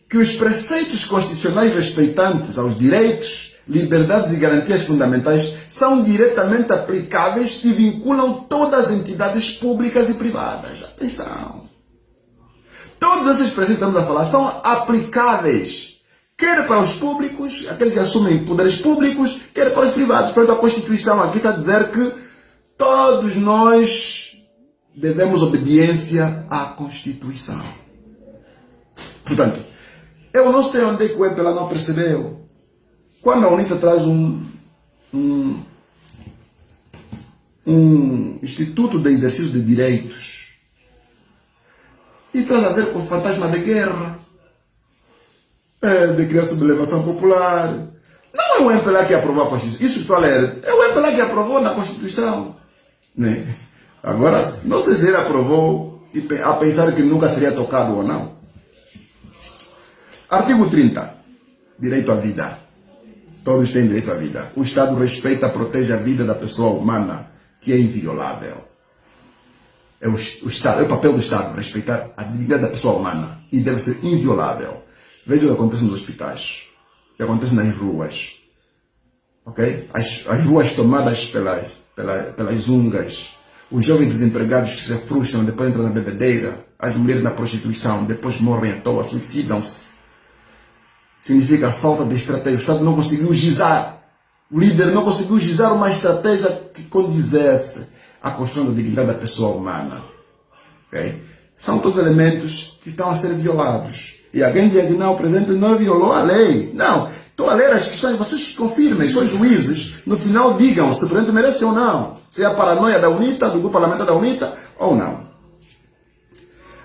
A: que os preceitos constitucionais respeitantes aos direitos, liberdades e garantias fundamentais são diretamente aplicáveis e vinculam todas as entidades públicas e privadas. Atenção! Todos esses preceitos que estamos a falar são aplicáveis, quer para os públicos, aqueles que assumem poderes públicos, quer para os privados. Portanto, a Constituição aqui está a dizer que todos nós devemos obediência à Constituição. Portanto, eu não sei onde é que o MPLA não percebeu. Quando a UNITA traz um Instituto de Exercício de Direitos e traz a ver com o fantasma da guerra, de criar sublevação popular, não é o MPLA que aprovou a Constituição. Isso que estou a ler, é o MPLA que aprovou na Constituição. Né? Agora, não sei se ele aprovou a pensar que nunca seria tocado ou não. Artigo 30. Direito à vida. Todos têm direito à vida. O Estado respeita e protege a vida da pessoa humana, que é inviolável. É o papel do Estado, respeitar a dignidade da pessoa humana. E deve ser inviolável. Veja o que acontece nos hospitais. O que acontece nas ruas. Okay? As ruas tomadas pelas zungas. Os jovens desempregados que se frustram, depois entram na bebedeira. As mulheres na prostituição, depois morrem à toa, suicidam-se. Significa a falta de estratégia. O Estado não conseguiu gizar. O líder não conseguiu gizar uma estratégia que condizesse à construção da dignidade da pessoa humana. Okay? São todos elementos que estão a ser violados. E alguém diz que não, o presidente não violou a lei. Não. Estou a ler as questões, vocês confirmem, são juízes. No final digam se o presidente merece ou não. Se é a paranoia da UNITA, do grupo parlamentar da UNITA, ou não.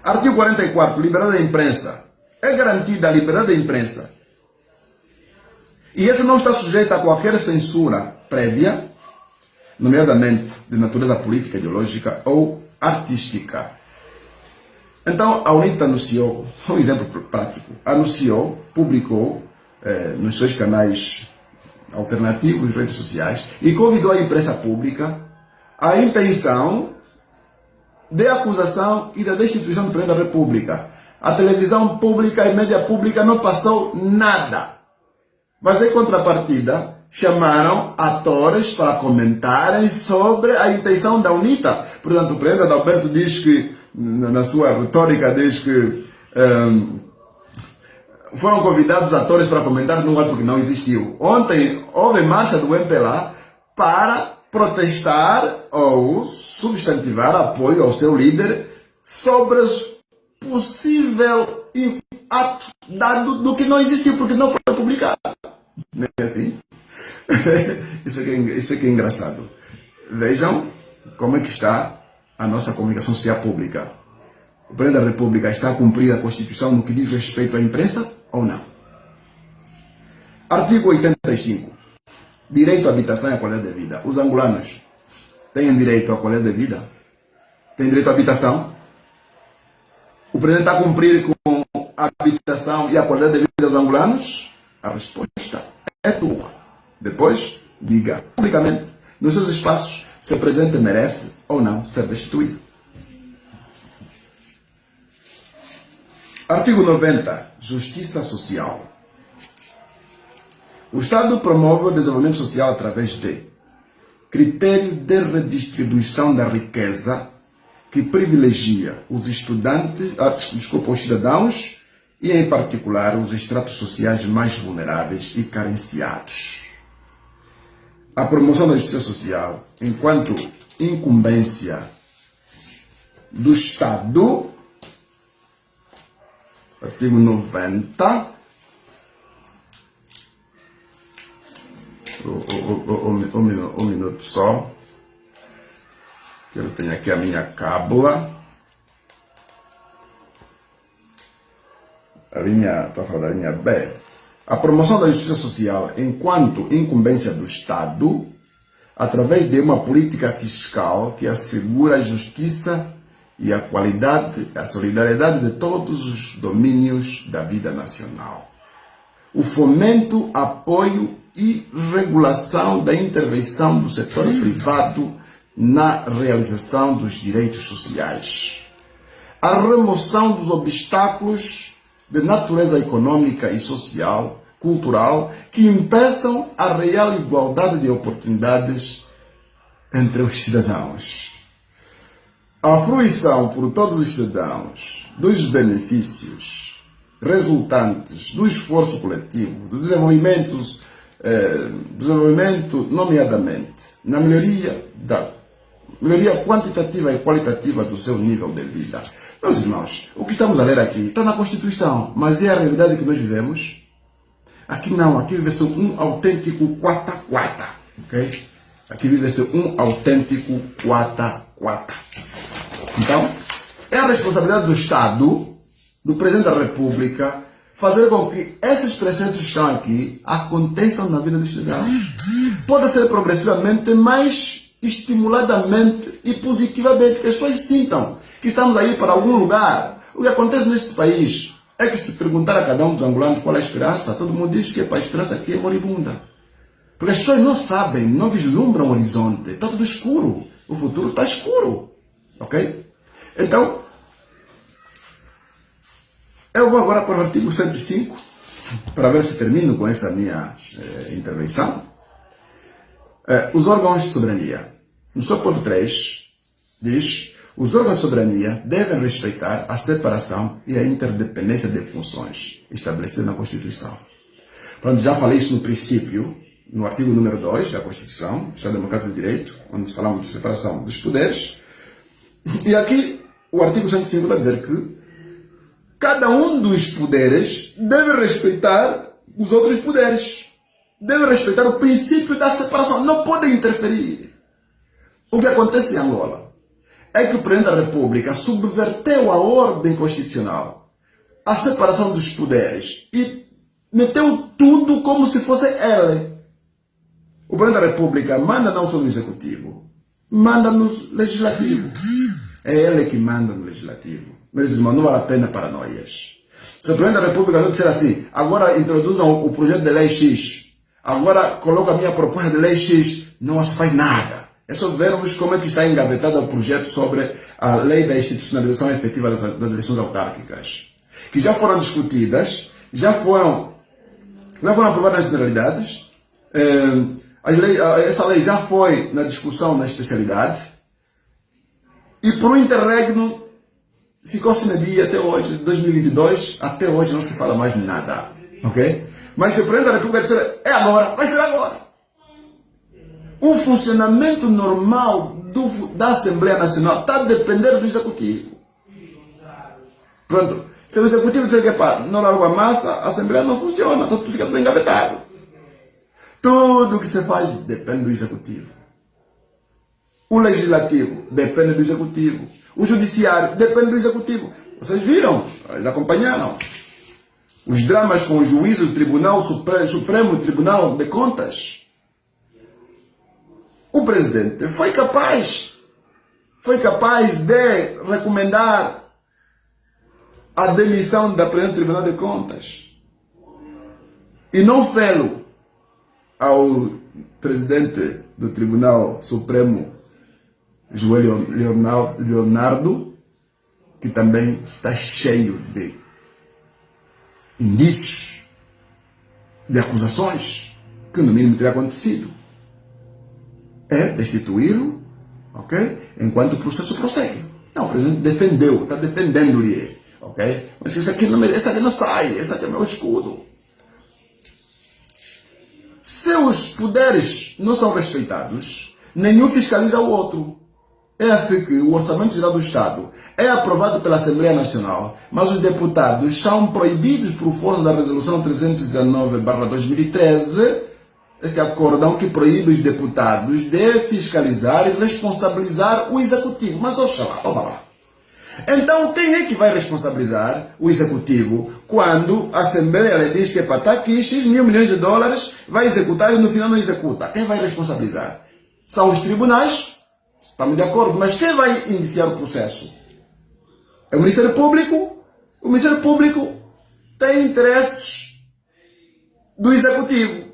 A: Artigo 44, liberdade da imprensa. É garantida a liberdade da imprensa. E essa não está sujeita a qualquer censura prévia, nomeadamente de natureza política, ideológica ou artística. Então, a UNITA anunciou, um exemplo prático, anunciou, publicou nos seus canais alternativos, redes sociais, e convidou a imprensa pública à intenção de acusação e da destituição do Presidente da República. A televisão pública e mídia pública não passou nada. Mas em contrapartida, chamaram atores para comentarem sobre a intenção da UNITA. Portanto, o Presidente Adalberto diz que, na sua retórica, diz que foram convidados atores para comentar num ato que não existiu. Ontem houve marcha do MPLA para protestar ou substantivar apoio ao seu líder sobre possível ato dado do que não existiu, porque não foi publicado. Não é assim? Isso aqui é engraçado. Vejam como é que está a nossa comunicação social pública. O Presidente da República está a cumprir a Constituição no que diz respeito à imprensa ou não? Artigo 85. Direito à habitação e à qualidade de vida. Os angolanos têm direito à qualidade de vida? Têm direito à habitação? O Presidente está a cumprir com a habitação e a qualidade de vida dos angolanos? A resposta é tua. Depois, diga publicamente, nos seus espaços, se o Presidente merece ou não ser destituído. Artigo 90. Justiça social. O Estado promove o desenvolvimento social através de critério de redistribuição da riqueza que privilegia os estudantes, os cidadãos e, em particular, os estratos sociais mais vulneráveis e carenciados. A promoção da justiça social enquanto incumbência do Estado. Artigo 90. Um minuto só. Que eu tenho aqui a minha cábula. Estou a falar da linha B. A promoção da justiça social enquanto incumbência do Estado, através de uma política fiscal que assegura a justiça e a qualidade, a solidariedade de todos os domínios da vida nacional. O fomento, apoio e regulação da intervenção do setor privado na realização dos direitos sociais. A remoção dos obstáculos de natureza econômica e social, cultural, que impeçam a real igualdade de oportunidades entre os cidadãos. A fruição por todos os cidadãos dos benefícios resultantes do esforço coletivo, do desenvolvimento, nomeadamente, na melhoria quantitativa e qualitativa do seu nível de vida. Meus irmãos, o que estamos a ler aqui está na Constituição, mas é a realidade que nós vivemos? Aqui não, aqui vive-se um autêntico quata-quata, ok? Aqui vive-se um autêntico quata-quata. Então, é a responsabilidade do Estado, do Presidente da República, fazer com que esses preceitos que estão aqui aconteçam na vida dos cidadãos. Pode ser progressivamente, mas estimuladamente e positivamente, que as pessoas sintam que estamos a ir para algum lugar. O que acontece neste país é que, se perguntar a cada um dos angolanos qual é a esperança, todo mundo diz que a esperança aqui é moribunda. Porque as pessoas não sabem, não vislumbram o horizonte, está tudo escuro, o futuro está escuro, ok? Então, eu vou agora para o artigo 105, para ver se termino com essa minha intervenção. Os órgãos de soberania. No seu ponto 3, diz: os órgãos de soberania devem respeitar a separação e a interdependência de funções estabelecidas na Constituição. Pronto, já falei isso no princípio, no artigo número 2 da Constituição, Estado Democrático de Direito, onde falamos de separação dos poderes. E aqui, o artigo 105 vai dizer que cada um dos poderes deve respeitar os outros poderes. Deve respeitar o princípio da separação. Não podem interferir. O que acontece em Angola é que o Presidente da República subverteu a ordem constitucional, a separação dos poderes, e meteu tudo como se fosse ele. O Presidente da República manda não só no Executivo, manda no Legislativo. É ele que manda no Legislativo. Meus irmãos, não vale a pena paranoias. Se o Presidente da República disser assim, agora introduzam o projeto de lei X, agora coloco a minha proposta de lei X, não se faz nada. É só vermos como é que está engavetado o projeto sobre a lei da institucionalização efetiva das eleições autárquicas, que já foram discutidas, já foram aprovadas nas generalidades, essa lei já foi na discussão na especialidade, e por um interregno ficou-se na dia até hoje, 2022, até hoje não se fala mais nada. Ok? Mas se o Presidente da República disser, é agora, vai ser agora. O funcionamento normal da Assembleia Nacional está a depender do Executivo. Pronto. Se o Executivo disser que não larga a massa, a Assembleia não funciona, então tudo fica tudo engavetado. Tudo que se faz depende do Executivo. O Legislativo depende do Executivo. O Judiciário depende do Executivo. Vocês viram? Eles acompanharam os dramas com o juízo do Tribunal Supremo Tribunal de Contas. O presidente foi capaz de recomendar a demissão da presidente do Tribunal de Contas e não fê-lo ao presidente do Tribunal Supremo, João Leonardo, que também está cheio de indícios, de acusações, que no mínimo teria acontecido. É destituí-lo, ok? Enquanto o processo prossegue. Não, o presidente defendeu, está defendendo-lhe, ok? Mas esse aqui não sai, esse aqui é meu escudo. Se os poderes não são respeitados, nenhum fiscaliza o outro. É assim que o Orçamento Geral do Estado é aprovado pela Assembleia Nacional, mas os deputados são proibidos por força da Resolução 319/2013, esse acórdão que proíbe os deputados de fiscalizar e responsabilizar o Executivo. Mas oxalá. Então, quem é que vai responsabilizar o Executivo quando a Assembleia lhe diz que está aqui X mil milhões de dólares, vai executar e no final não executa? Quem vai responsabilizar? São os tribunais? Estamos de acordo, mas quem vai iniciar o processo? É o Ministério Público? O Ministério Público tem interesses do Executivo.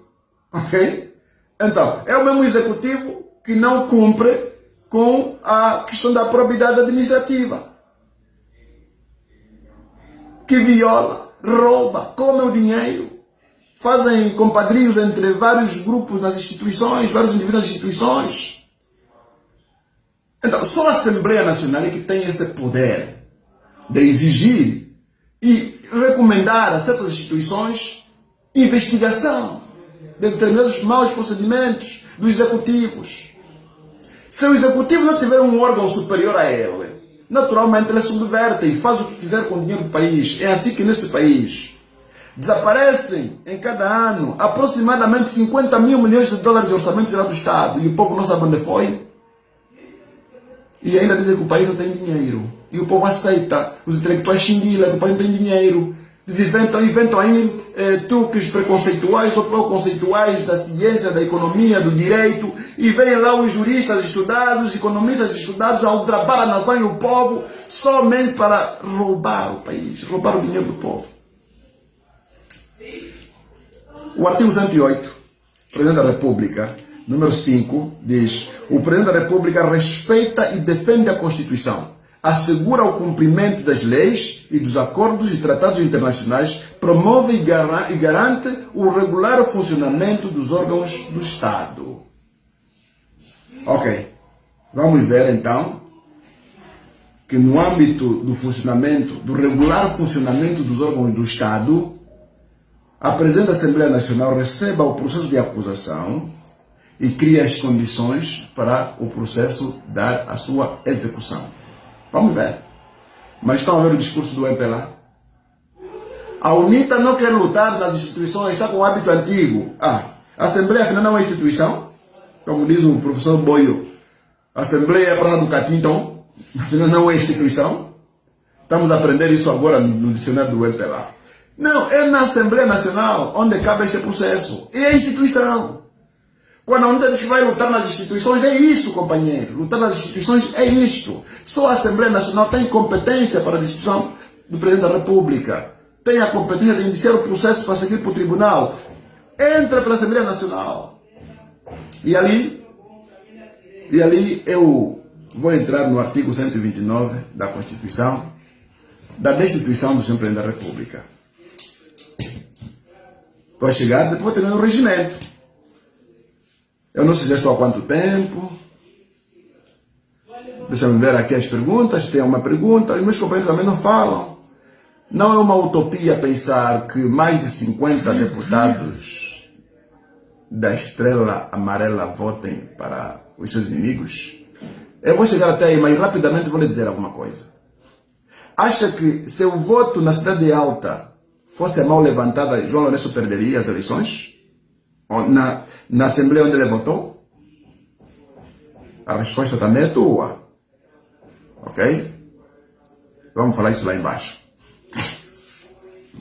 A: Ok? Então, é o mesmo Executivo que não cumpre com a questão da probidade administrativa. Que viola, rouba, come o dinheiro, fazem compadrios entre vários grupos nas instituições, vários indivíduos nas instituições. Então, só a Assembleia Nacional é que tem esse poder de exigir e recomendar a certas instituições investigação de determinados maus procedimentos dos executivos. Se o executivo não tiver um órgão superior a ele, naturalmente ele subverte e faz o que quiser com o dinheiro do país. É assim que nesse país desaparecem em cada ano aproximadamente 50 mil milhões de dólares de orçamento geral do Estado e o povo não sabe onde foi. E ainda dizem que o país não tem dinheiro. E o povo aceita. Os intelectuais xinguilam que o país não tem dinheiro. Eles inventam aí truques preconceituais ou conceituais da ciência, da economia, do direito. E vêm lá os juristas estudados, os economistas estudados a ultrapassar a nação e o povo somente para roubar o país, roubar o dinheiro do povo. O artigo 108, Presidente da República, número 5, diz: o Presidente da República respeita e defende a Constituição, assegura o cumprimento das leis e dos acordos e tratados internacionais, promove e garante o regular funcionamento dos órgãos do Estado. Ok, vamos ver então que no âmbito do funcionamento, do regular funcionamento dos órgãos do Estado, a Presidente da Assembleia Nacional receba o processo de acusação e cria as condições para o processo dar a sua execução. Vamos ver. Mas estão a ver o discurso do MPLA? A UNITA não quer lutar nas instituições, está com o hábito antigo. A Assembleia afinal não é instituição, como diz o professor Boio. A Assembleia é a Praça do Catinton, afinal não é instituição. Estamos a aprender isso agora no dicionário do MPLA. Não, é na Assembleia Nacional onde cabe este processo. E é instituição. Quando a UNITA diz que vai lutar nas instituições, é isso, companheiro. Lutar nas instituições é isto. Só a Assembleia Nacional tem competência para a decisão do Presidente da República. Tem a competência de iniciar o processo para seguir para o tribunal. entra pela Assembleia Nacional. E ali eu vou entrar no artigo 129 da Constituição, da destituição do Sr. Presidente da República. Estou a chegar, depois vou ter um regimento. Eu não sei já estou há quanto tempo. Deixa-me ver aqui as perguntas. Tem uma pergunta. Os meus companheiros também não falam. Não é uma utopia pensar que mais de 50 deputados da Estrela Amarela votem para os seus inimigos? Eu vou chegar até aí, mas rapidamente vou lhe dizer alguma coisa. Acha que se o voto na Cidade Alta fosse a mão levantada, João Lourenço perderia as eleições? Ou na Assembleia onde ele votou? A resposta também é tua. Ok? Vamos falar isso lá embaixo.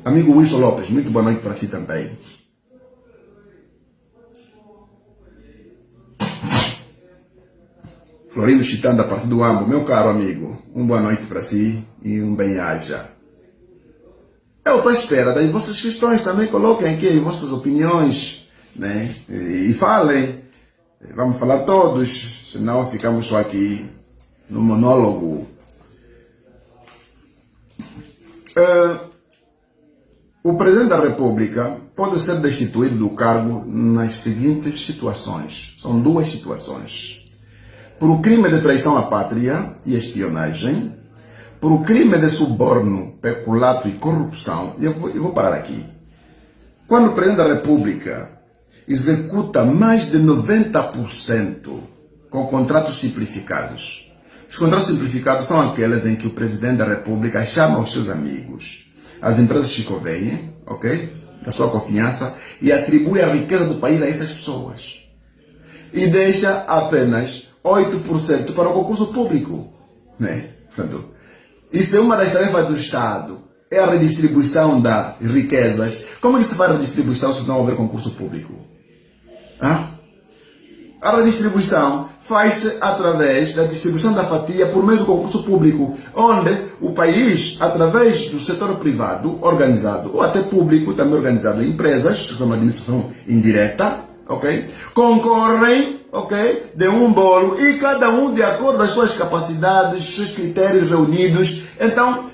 A: Amigo Wilson Lopes, muito boa noite para si também. Florindo Chitando, a partir do Ambo, meu caro amigo, boa noite para si e bem-aja. Eu estou à espera das vossas questões também, coloquem aqui as vossas opiniões, né? E falem. Vamos falar todos, senão ficamos só aqui no monólogo. O Presidente da República pode ser destituído do cargo nas seguintes situações. São duas situações. Por o crime de traição à pátria e espionagem, por o crime de suborno, peculato e corrupção. Eu vou parar aqui. Quando o Presidente da República executa mais de 90% com contratos simplificados. Os contratos simplificados são aqueles em que o Presidente da República chama os seus amigos, as empresas que convêm, ok? Da sua confiança, e atribui a riqueza do país a essas pessoas. E deixa apenas 8% para o concurso público. Né? Portanto, isso é uma das tarefas do Estado. É a redistribuição das riquezas. Como é que se faz a redistribuição se não houver concurso público? A redistribuição faz-se através da distribuição da fatia por meio do concurso público, onde o país, através do setor privado organizado, ou até público, também organizado em empresas, que são uma administração indireta, okay? Concorrem, okay? De um bolo, e cada um de acordo com as suas capacidades, seus critérios reunidos. Então,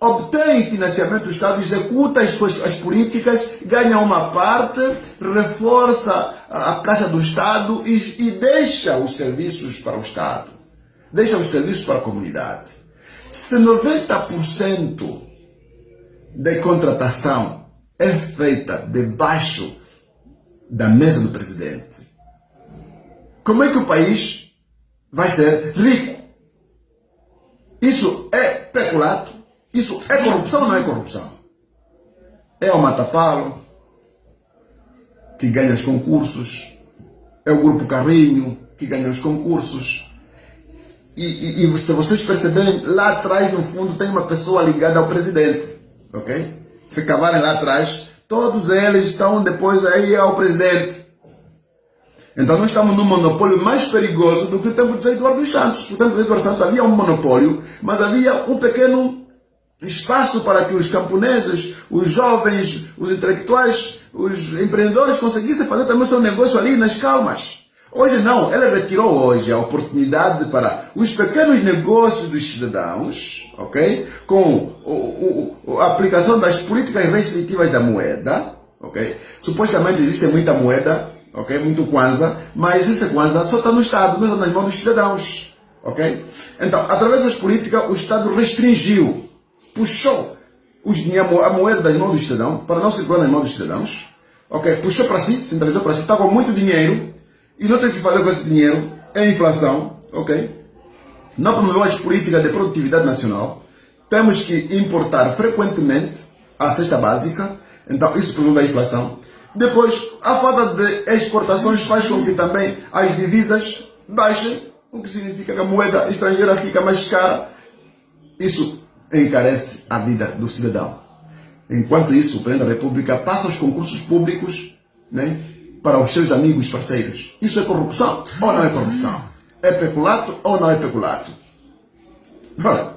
A: obtém financiamento do Estado, executa as políticas, ganha uma parte, reforça a caixa do Estado e deixa os serviços para o Estado, deixa os serviços para a comunidade. Se 90% da contratação é feita debaixo da mesa do presidente, como é que o país vai ser rico? Isso é peculato? Isso é corrupção ou não é corrupção? É o Matapalo que ganha os concursos, é o Grupo Carrinho que ganha os concursos. E se vocês perceberem, lá atrás, no fundo, tem uma pessoa ligada ao presidente. Ok? Se cavarem lá atrás, todos eles estão depois aí ao presidente. Então nós estamos num monopólio mais perigoso do que o tempo de Eduardo dos Santos. No tempo de Eduardo dos Santos havia um monopólio, mas havia um pequeno espaço para que os camponeses, os jovens, os intelectuais, os empreendedores conseguissem fazer também o seu negócio ali nas calmas. Hoje não, ele retirou hoje a oportunidade para os pequenos negócios dos cidadãos, ok? Com a aplicação das políticas restritivas da moeda, ok? Supostamente existe muita moeda, ok? Muito Kwanza, mas esse Kwanza só está no Estado, não está nas mãos dos cidadãos, ok? Então, através dessas políticas, o Estado restringiu, puxou a moeda das mãos do cidadão, para não circular nas mãos dos cidadãos, ok? Puxou para si, centralizou para si, está com muito dinheiro, e não tem o que fazer com esse dinheiro, é inflação, ok? Não promoveu as políticas de produtividade nacional, temos que importar frequentemente a cesta básica, então isso promove a inflação. Depois, a falta de exportações faz com que também as divisas baixem, o que significa que a moeda estrangeira fica mais cara. Isso encarece a vida do cidadão. Enquanto isso, o Presidente da República passa os concursos públicos, né, para os seus amigos parceiros. Isso é corrupção ou não é corrupção? É peculato ou não é peculato? Bom,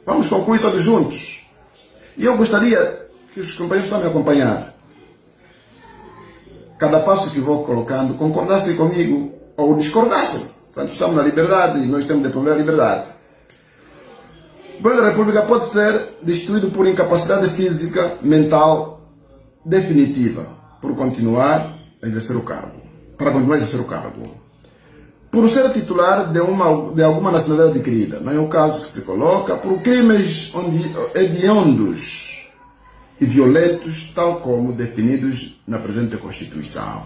A: vamos concluir todos juntos. E eu gostaria que os companheiros também acompanhar. cada passo que vou colocando, concordassem comigo ou discordassem. Portanto, estamos na liberdade e nós temos de promover a liberdade. O Presidente da República pode ser destituído por incapacidade física, mental, definitiva, por continuar a exercer o cargo. Para continuar a exercer o cargo. Por ser titular de alguma nacionalidade adquirida, não é o caso que se coloca, por crimes hediondos e violentos, tal como definidos na presente Constituição.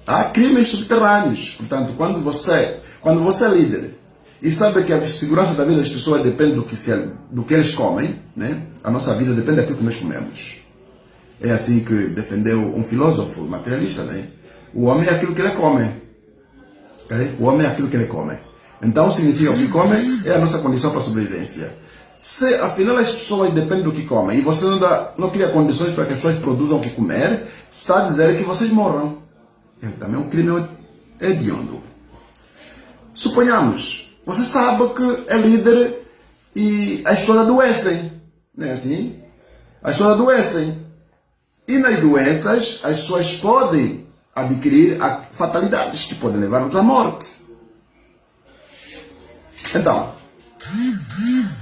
A: Há crimes subterrâneos. Portanto, quando você é líder e sabe que a segurança da vida das pessoas depende do que eles comem, né? A nossa vida depende daquilo que nós comemos. É assim que defendeu um filósofo materialista, né? O homem é aquilo que ele come. Okay? O homem é aquilo que ele come. Então, significa que o que come é a nossa condição para a sobrevivência. Se afinal as pessoas dependem do que comem e você não cria condições para que as pessoas produzam o que comer, está a dizer que vocês morram. É também um crime hediondo. Suponhamos, você sabe que é líder e as pessoas adoecem. Não é assim? As pessoas adoecem. E nas doenças, as pessoas podem adquirir fatalidades que podem levar à morte. Então,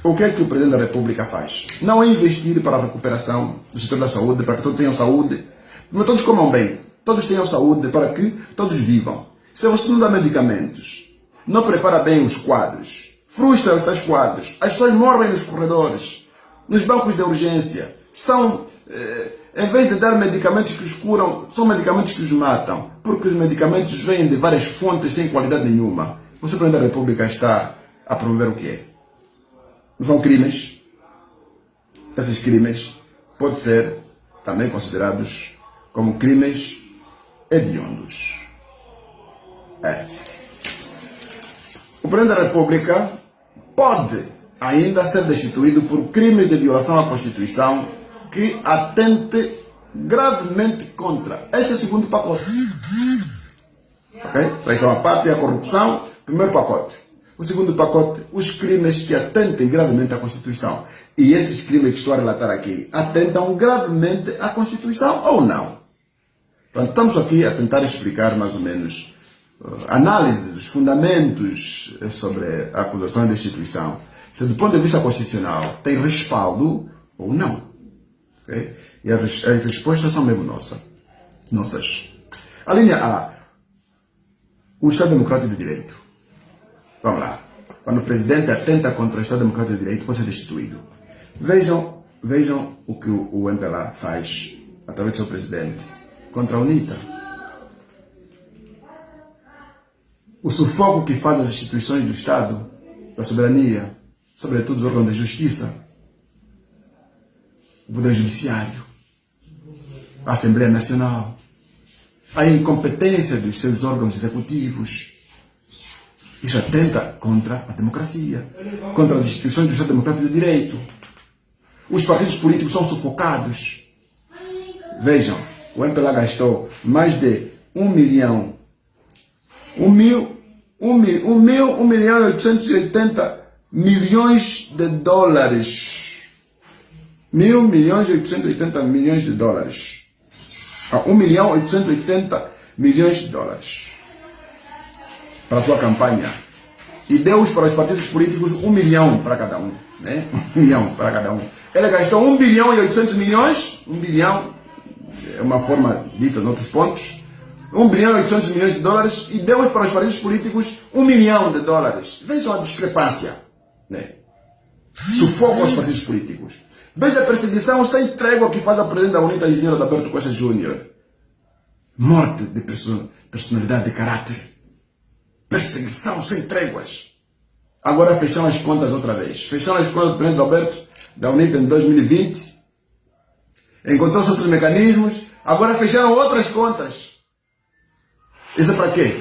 A: o que é que o Presidente da República faz? Não é investir para a recuperação do setor da saúde, para que todos tenham saúde, mas todos comam bem, todos tenham saúde, para que todos vivam. Se você não dá medicamentos, não prepara bem os quadros, frustra os tais quadros, as pessoas morrem nos corredores, nos bancos de urgência, em vez de dar medicamentos que os curam, são medicamentos que os matam, porque os medicamentos vêm de várias fontes sem qualidade nenhuma. O Presidente da República está a promover o quê? Não são crimes? Esses crimes podem ser também considerados como crimes hediondos. O Presidente da República pode ainda ser destituído por crime de violação à Constituição que atente gravemente contra este segundo pacote. Ok? Traição à pátria, a corrupção, primeiro pacote. O segundo pacote, os crimes que atentem gravemente à Constituição. E esses crimes que estou a relatar aqui atentam gravemente à Constituição ou não? Portanto, estamos aqui a tentar explicar mais ou menos análise dos fundamentos sobre a acusação de destituição. Se do ponto de vista constitucional tem respaldo ou não. Okay? E as respostas são mesmo nossas. A linha A. O Estado Democrático de Direito. Vamos lá. Quando o presidente atenta contra o Estado Democrático de Direito, pode ser destituído. Vejam o que o MPLA faz, através do seu presidente, contra a UNITA. O sufoco que faz as instituições do Estado, da soberania, sobretudo os órgãos da justiça, o Poder Judiciário, a Assembleia Nacional, a incompetência dos seus órgãos executivos. Isso atenta contra a democracia, contra as instituições do Estado Democrático de Direito. Os partidos políticos são sufocados. Vejam, o MPLA gastou mais de 1 milhão e 880 milhões de dólares. 1 milhão e 880 milhões de dólares. 1 milhão e 880 milhões de dólares para a sua campanha. E deu para os partidos políticos 1 milhão para cada um. Né? 1 milhão para cada um. Ele gastou 1 bilhão e 800 milhões. 1 bilhão é uma forma dita em outros pontos. 1 bilhão e 800 milhões de dólares. E deu para os partidos políticos 1 milhão de dólares. Vejam a discrepância. Né? Sufoco aos partidos políticos. Veja a perseguição sem trégua que faz a presidente da UNITA, Isidro Adalberto Costa Júnior. Morte de personalidade de caráter. Perseguição sem tréguas. Agora fecham as contas outra vez. Fecham as contas do presidente Adalberto da UNITA em 2020. Encontrou-se outros mecanismos. Agora fecharam outras contas. Isso é para quê?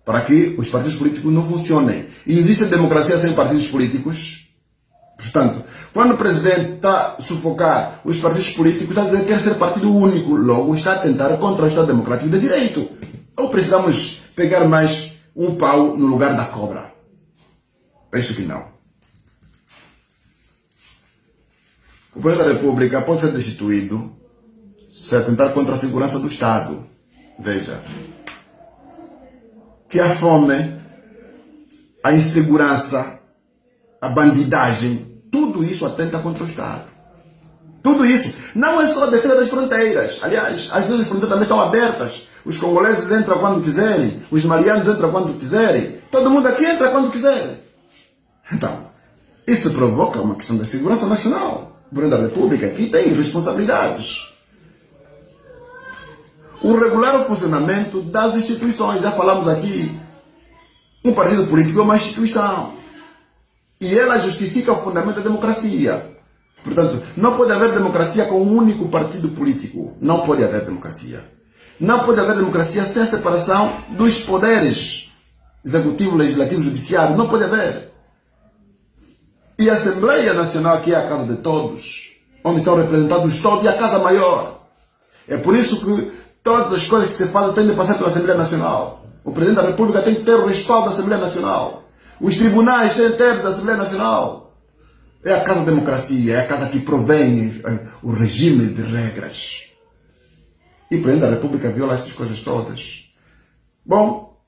A: Para que os partidos políticos não funcionem. E existe democracia sem partidos políticos? Portanto, quando o presidente está a sufocar os partidos políticos, está a dizer que quer ser partido único, logo está a tentar contra o Estado Democrático de Direito. Ou precisamos pegar mais um pau no lugar da cobra? Penso que não. O Presidente da República pode ser destituído se atentar contra a segurança do Estado. Veja, que a fome, a insegurança, a bandidagem, tudo isso atenta contra o Estado. Tudo isso. Não é só a defesa das fronteiras. Aliás, as duas fronteiras também estão abertas. Os congoleses entram quando quiserem, os malianos entram quando quiserem, todo mundo aqui entra quando quiser. Então, isso provoca uma questão da segurança nacional. O governo da República aqui tem responsabilidades. O regular funcionamento das instituições. Já falamos aqui, um partido político é uma instituição. E ela justifica o fundamento da democracia. Portanto, não pode haver democracia com um único partido político. Não pode haver democracia. Não pode haver democracia sem a separação dos poderes executivo, legislativo, judiciário. Não pode haver. E a Assembleia Nacional, que é a casa de todos, onde estão representados todos, e a casa maior. É por isso que todas as coisas que se fazem têm de passar pela Assembleia Nacional. O Presidente da República tem que ter o respaldo da Assembleia Nacional. Os tribunais têm que ter da Assembleia Nacional. É a casa da democracia, é a casa que provém o regime de regras. E o Presidente da República viola essas coisas todas. Bom,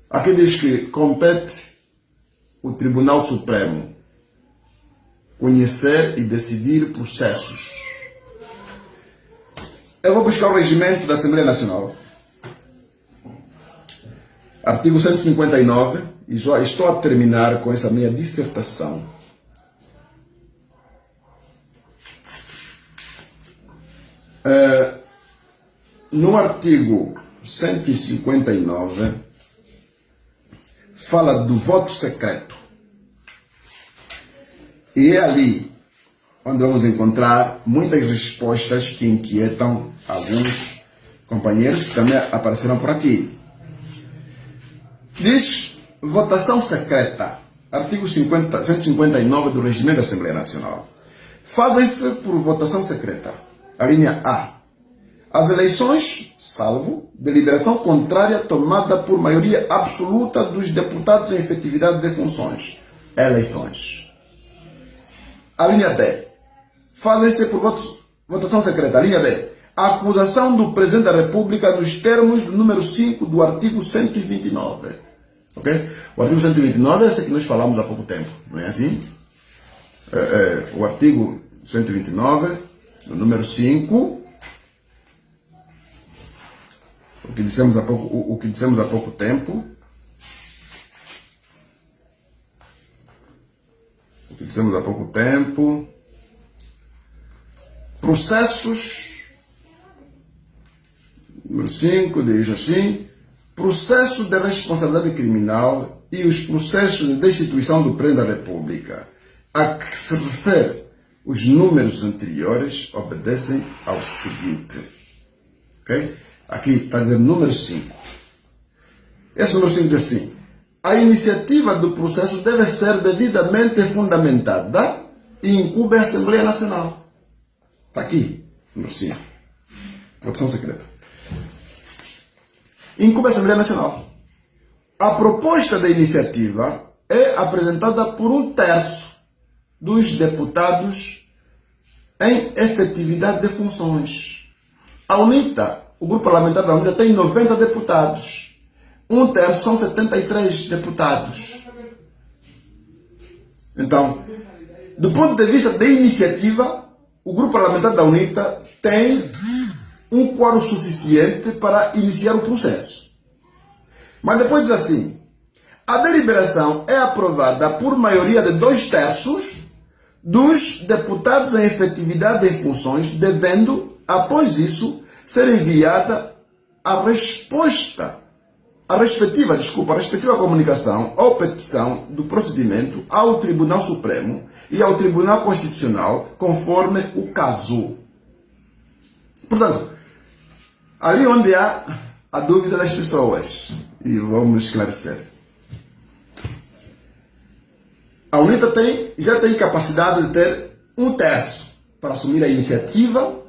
A: aqui diz que compete o Tribunal Supremo conhecer e decidir processos. Eu vou buscar o regimento da Assembleia Nacional. Artigo 159, e já estou a terminar com essa minha dissertação. No artigo 159, fala do voto secreto. E é ali onde vamos encontrar muitas respostas que inquietam alguns companheiros que também apareceram por aqui. Diz votação secreta, artigo 159 do Regimento da Assembleia Nacional. Fazem-se por votação secreta. A linha A. As eleições, salvo deliberação contrária tomada por maioria absoluta dos deputados em efetividade de funções. Eleições. A linha B. Fazem-se por votação secreta. A linha B. A acusação do Presidente da República nos termos do número 5 do artigo 129. Ok? O artigo 129 é esse que nós falamos há pouco tempo. Não é assim? O artigo 129, do número 5, o que dissemos há pouco tempo. Processos, número 5, diz assim: processo de responsabilidade criminal e os processos de destituição do Presidente da República, a que se refere os números anteriores, obedecem ao seguinte. Ok? Aqui está dizendo número 5. Esse número 5 diz assim: a iniciativa do processo deve ser devidamente fundamentada e incumbe a Assembleia Nacional. Está aqui, número 5. Votação secreta. Incumbe a Assembleia Nacional. A proposta da iniciativa é apresentada por 1/3 dos deputados em efetividade de funções. A UNITA, o grupo parlamentar da UNITA, tem 90 deputados. 1/3 são 73 deputados. Então, do ponto de vista da iniciativa, o grupo parlamentar da UNITA tem um quórum suficiente para iniciar o processo. Mas depois diz assim: a deliberação é aprovada por maioria de 2/3 dos deputados em efetividade em funções, devendo, após isso, ser enviada a respectiva comunicação ou petição do procedimento ao Tribunal Supremo e ao Tribunal Constitucional, conforme o caso. Portanto, ali onde há a dúvida das pessoas, e vamos esclarecer. A UNITA já tem capacidade de ter 1/3 para assumir a iniciativa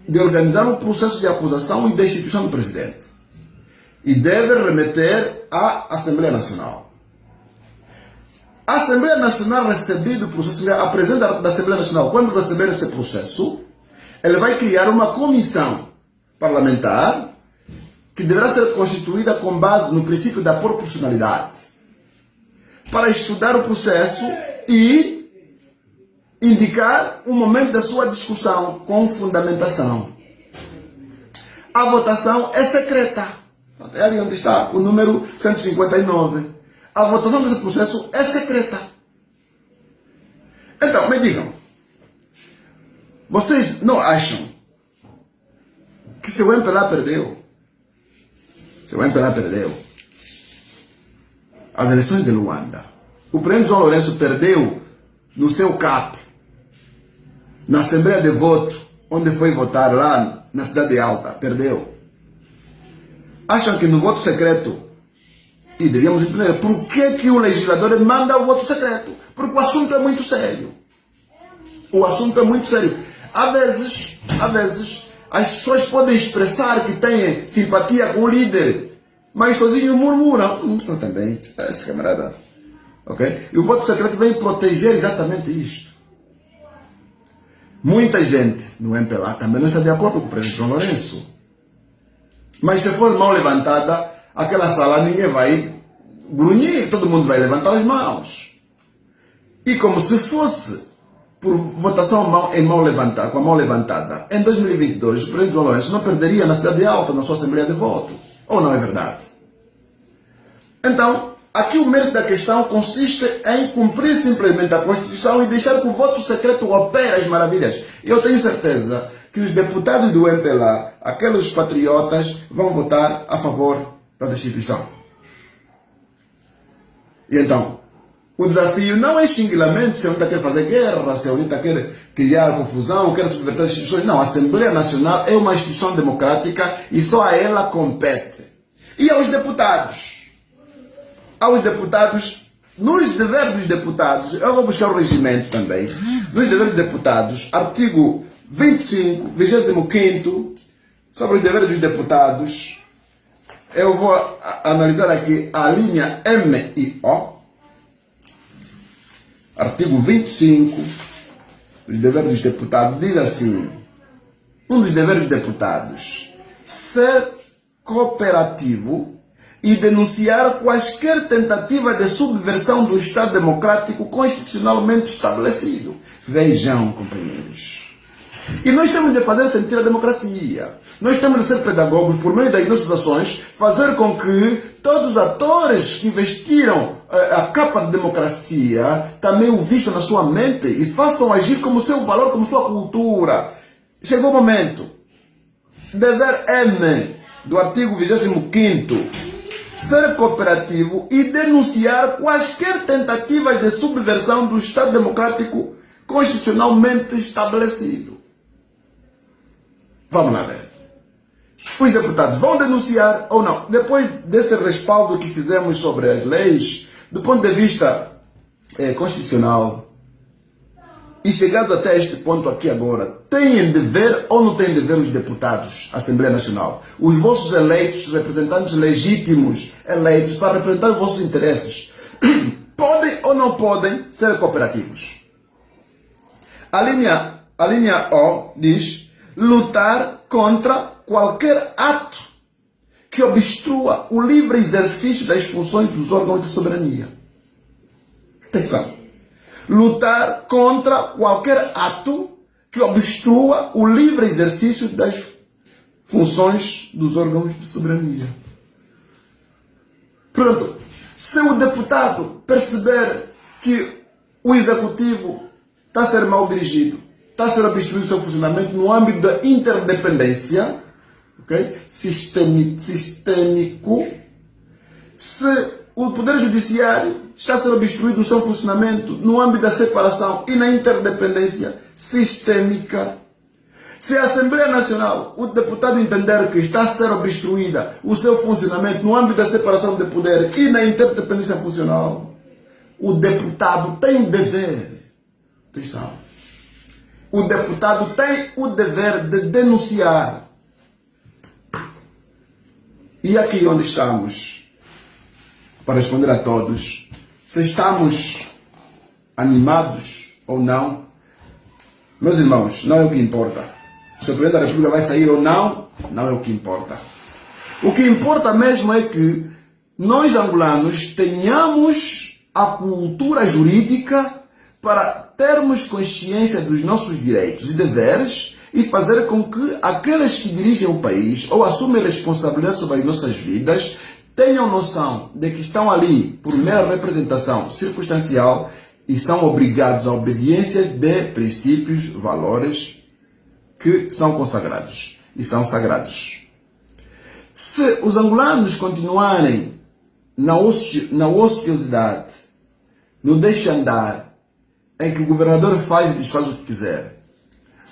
A: de organizar um processo de acusação e destituição do presidente. E deve remeter à Assembleia Nacional. A Assembleia Nacional, recebido o processo, apresenta da Assembleia Nacional, quando receber esse processo, ele vai criar uma comissão parlamentar que deverá ser constituída com base no princípio da proporcionalidade para estudar o processo e indicar o momento da sua discussão com fundamentação. A votação é secreta. É ali onde está o número 159. A votação desse processo é secreta. Então, me digam, vocês não acham que se o MPLA perdeu, as eleições de Luanda, o presidente João Lourenço perdeu no seu CAP, na Assembleia de Voto, onde foi votar lá na Cidade Alta, perdeu. Acham que no voto secreto, e devíamos entender por que o legislador manda o voto secreto? Porque o assunto é muito sério. O assunto é muito sério. Às vezes, as pessoas podem expressar que têm simpatia com o líder, mas sozinho murmuram. Eu também, esse camarada. Okay? E o voto secreto vem proteger exatamente isto. Muita gente no MPLA também não está de acordo com o presidente João Lourenço. Mas se for mão levantada, aquela sala ninguém vai grunhir, todo mundo vai levantar as mãos. E como se fosse por votação com a mão levantada, em 2022 o presidente João Lourenço não perderia na Cidade Alta, na sua Assembleia de Voto. Ou não é verdade? Então, aqui o mérito da questão consiste em cumprir simplesmente a Constituição e deixar que o voto secreto opere as maravilhas. Eu tenho certeza que os deputados do MPLA, aqueles patriotas, vão votar a favor da destituição. E então, o desafio não é xinguilamento, se a UNITA quer fazer guerra, se a UNITA quer criar confusão, quer subverter as instituições. Não, a Assembleia Nacional é uma instituição democrática e só a ela compete. E aos deputados? Nos deveres dos deputados, eu vou buscar o regimento também, nos deveres dos deputados, artigo 25, 25º, sobre os deveres dos deputados, eu vou analisar aqui a linha M e O, artigo 25, os deveres dos deputados, diz assim, um dos deveres dos deputados, ser cooperativo e denunciar quaisquer tentativa de subversão do Estado democrático constitucionalmente estabelecido. Vejam, companheiros. E nós temos de fazer sentir a democracia. Nós temos de ser pedagogos por meio das nossas ações, fazer com que todos os atores que investiram a capa de democracia também o vistam na sua mente e façam agir como seu valor, como sua cultura. Chegou o momento. Dever M do artigo 25º, ser cooperativo e denunciar quaisquer tentativas de subversão do Estado democrático constitucionalmente estabelecido. Vamos lá ver. Os deputados vão denunciar ou não? Depois desse respaldo que fizemos sobre as leis, do ponto de vista constitucional, e chegados até este ponto aqui agora, têm dever ou não têm dever os deputados, Assembleia Nacional? Os vossos eleitos, representantes legítimos, eleitos para representar os vossos interesses, podem ou não podem ser cooperativos? A linha O diz lutar contra qualquer ato que obstrua o livre exercício das funções dos órgãos de soberania. Atenção. Lutar contra qualquer ato que obstrua o livre exercício das funções dos órgãos de soberania. Pronto. Se o deputado perceber que o executivo está a ser mal dirigido, está a ser obstruído o seu funcionamento no âmbito da interdependência, okay? Sistêmico, se o Poder Judiciário está a ser obstruído no seu funcionamento no âmbito da separação e na interdependência sistêmica, se a Assembleia Nacional, o deputado entender que está a ser obstruída o seu funcionamento no âmbito da separação de poder e na interdependência funcional, o deputado tem o dever, atenção, o deputado tem o dever de denunciar. E aqui onde estamos, para responder a todos, se estamos animados ou não, meus irmãos, não é o que importa. Se o Presidente da República vai sair ou não, não é o que importa. O que importa mesmo é que nós, angolanos, tenhamos a cultura jurídica para termos consciência dos nossos direitos e deveres e fazer com que aqueles que dirigem o país ou assumem responsabilidade sobre as nossas vidas tenham noção de que estão ali por mera representação circunstancial e são obrigados à obediência de princípios, valores que são consagrados e são sagrados. Se os angolanos continuarem na ociosidade, no deixa-andar, em que o governador faz e desfaz o que quiser,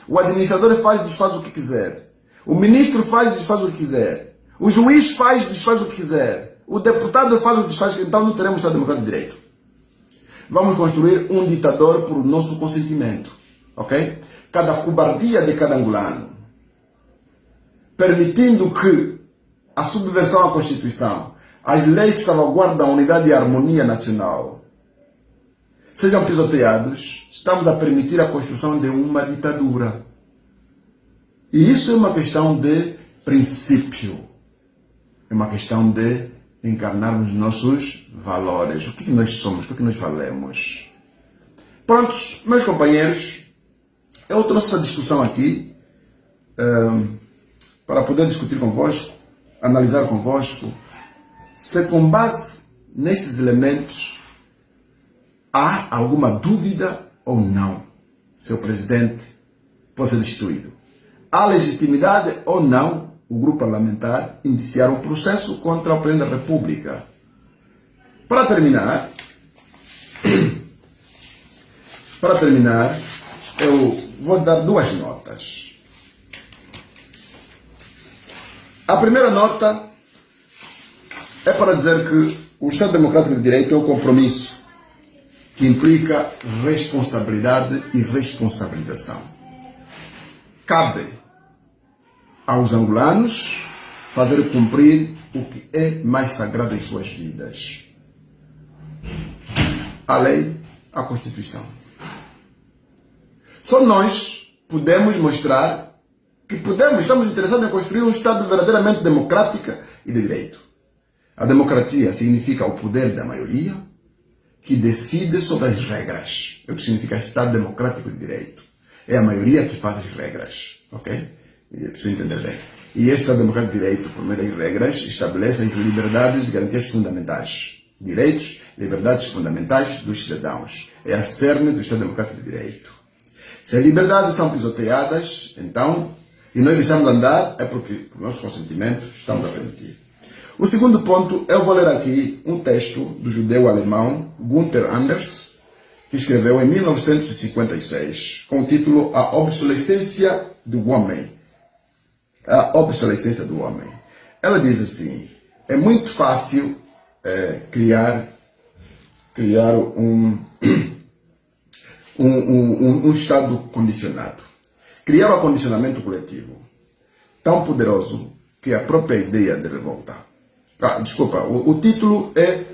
A: o administrador faz e desfaz o que quiser, o ministro faz e desfaz o que quiser, o juiz faz e desfaz o que quiser, o deputado faz o que desfaz, então não teremos Estado Democrático de Direito. Vamos construir um ditador por nosso consentimento, ok? Cada cobardia de cada angolano, permitindo que a subversão à Constituição, as leis que salvaguardam a unidade e a harmonia nacional sejam pisoteados, estamos a permitir a construção de uma ditadura. E isso é uma questão de princípio. É uma questão de encarnarmos nossos valores. O que nós somos? O que nós valemos? Prontos, meus companheiros, eu trouxe essa discussão aqui para poder discutir convosco, analisar convosco, se com base nestes elementos há alguma dúvida ou não se o presidente pode ser destituído. Há legitimidade ou não o grupo parlamentar iniciar um processo contra o Presidente da República. Para terminar, eu vou dar duas notas. A primeira nota é para dizer que o Estado Democrático de Direito é um compromisso que implica responsabilidade e responsabilização. Cabe aos angolanos fazer cumprir o que é mais sagrado em suas vidas: a lei, a Constituição. Só nós podemos mostrar que estamos interessados em construir um Estado verdadeiramente democrático e de direito. A democracia significa o poder da maioria que decide sobre as regras. É o que significa Estado democrático de direito. É a maioria que faz as regras, ok? Preciso entender bem. E este Estado democrático de direito, por meio das regras, estabelece as liberdades e garantias fundamentais. Direitos e liberdades fundamentais dos cidadãos. É a cerne do Estado democrático de direito. Se as liberdades são pisoteadas, então, e nós deixamos andar, é porque, por nosso consentimento, estamos a permitir. O segundo ponto, eu vou ler aqui um texto do judeu alemão Gunther Anders, que escreveu em 1956, com o título A Obsolescência do Homem. A obsolescência do homem. Ela diz assim: é muito fácil criar um estado condicionado. Criar um condicionamento coletivo tão poderoso que a própria ideia de revolta. O título é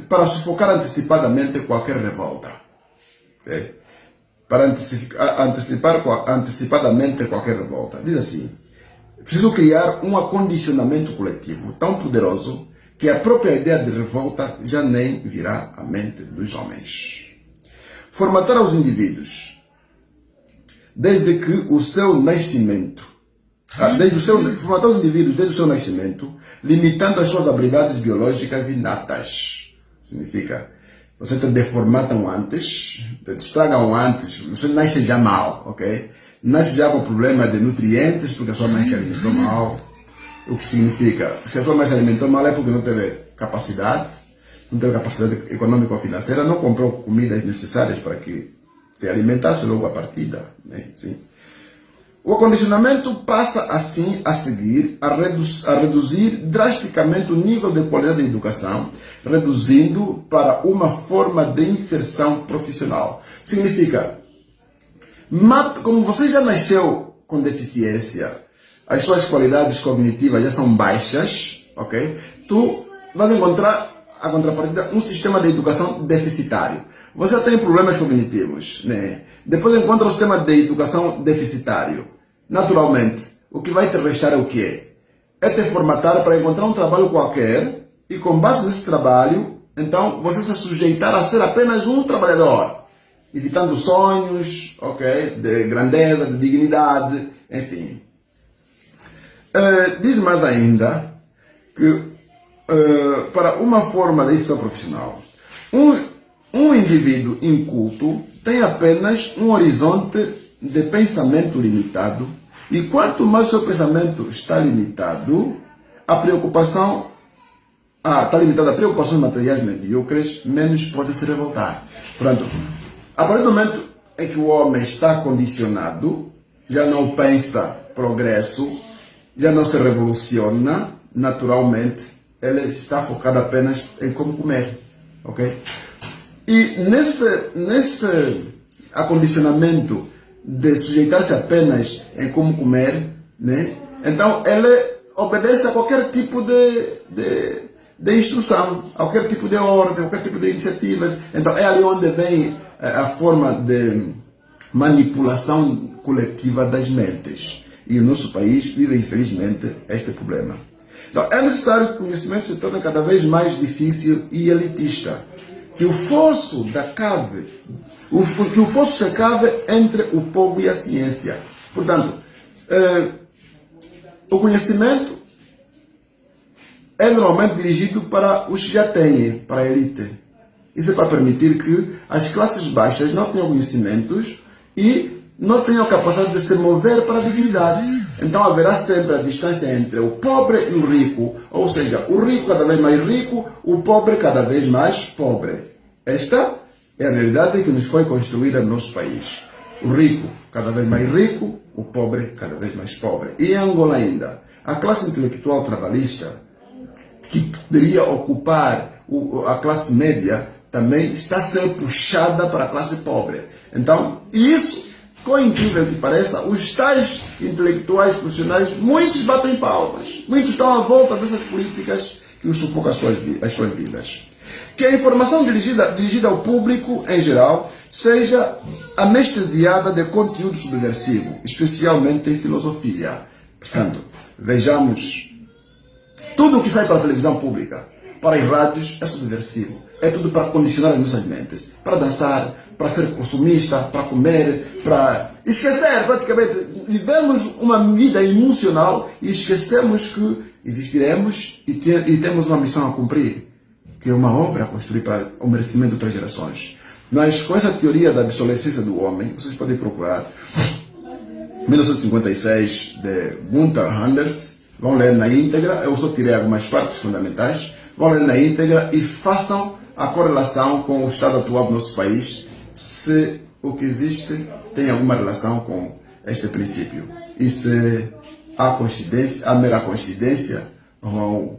A: para sufocar antecipadamente qualquer revolta. Okay? Para antecipar antecipadamente qualquer revolta. Diz assim: preciso criar um acondicionamento coletivo tão poderoso que a própria ideia de revolta já nem virá à mente dos homens. Formatar os indivíduos desde que o seu nascimento, formatar os indivíduos desde o seu nascimento, limitando as suas habilidades biológicas inatas. Significa, você te deformatam antes, te estragam antes, você nasce já mal, ok? Nasce já com problema de nutrientes porque a sua mãe se alimentou mal. O que significa, se a sua mãe se alimentou mal é porque não teve capacidade, não teve capacidade econômica ou financeira, não comprou comidas necessárias para que se alimentasse logo a partida. Né? Sim. O acondicionamento passa assim a seguir a reduzir drasticamente o nível de qualidade da educação, reduzindo para uma forma de inserção profissional. Significa, como você já nasceu com deficiência, as suas qualidades cognitivas já são baixas, ok? Tu vais encontrar a contrapartida um sistema de educação deficitário. Você tem problemas cognitivos, né? Depois encontra o sistema de educação deficitário. naturalmente, o que vai te restar é o quê? É te formatar para encontrar um trabalho qualquer e com base nesse trabalho, então, você se sujeitar a ser apenas um trabalhador, evitando sonhos, ok, de grandeza, de dignidade, enfim. Diz mais ainda que para uma forma de decisão profissional, um indivíduo inculto tem apenas um horizonte de pensamento limitado, e quanto mais o seu pensamento está limitado, a preocupação está limitada a preocupações materiais medíocres, menos pode se revoltar. Portanto, a partir do momento em que o homem está condicionado, já não pensa progresso, já não se revoluciona, naturalmente, ele está focado apenas em como comer. Ok? E nesse acondicionamento de sujeitar-se apenas em como comer, né? Então ele obedece a qualquer tipo de instrução, a qualquer tipo de ordem, a qualquer tipo de iniciativas. Então é ali onde vem a forma de manipulação coletiva das mentes. E o nosso país vive, infelizmente, este problema. Então é necessário que o conhecimento se torne cada vez mais difícil e elitista. Que o fosso se cave entre o povo e a ciência. Portanto, o conhecimento é normalmente dirigido para os que já têm, para a elite. Isso é para permitir que as classes baixas não tenham conhecimentos e não tenham capacidade de se mover para a dignidade. Então haverá sempre a distância entre o pobre e o rico, ou seja, o rico cada vez mais rico, o pobre cada vez mais pobre. Esta é a realidade que nos foi construída no nosso país. O rico cada vez mais rico, o pobre cada vez mais pobre. E em Angola ainda, a classe intelectual trabalhista, que poderia ocupar a classe média, também está a ser puxada para a classe pobre. Então, isso, com incrível que pareça, os tais intelectuais profissionais, muitos batem palmas, muitos estão à volta dessas políticas que os sufocam as suas vidas. Que a informação dirigida ao público em geral seja anestesiada de conteúdo subversivo, especialmente em filosofia. Portanto, vejamos, tudo o que sai para a televisão pública, para as rádios, é subversivo. É tudo para condicionar as nossas mentes. Para dançar, para ser consumista, para comer, para esquecer praticamente. Vivemos uma vida emocional e esquecemos que existiremos e temos uma missão a cumprir, que é uma obra a construir para o merecimento de outras gerações. Mas com essa teoria da obsolescência do homem, vocês podem procurar 1956 de Gunther Anders, vão ler na íntegra, eu só tirei algumas partes fundamentais, vão ler na íntegra e façam a correlação com o estado atual do nosso país, se o que existe tem alguma relação com este princípio. E se há coincidência, há mera coincidência, ou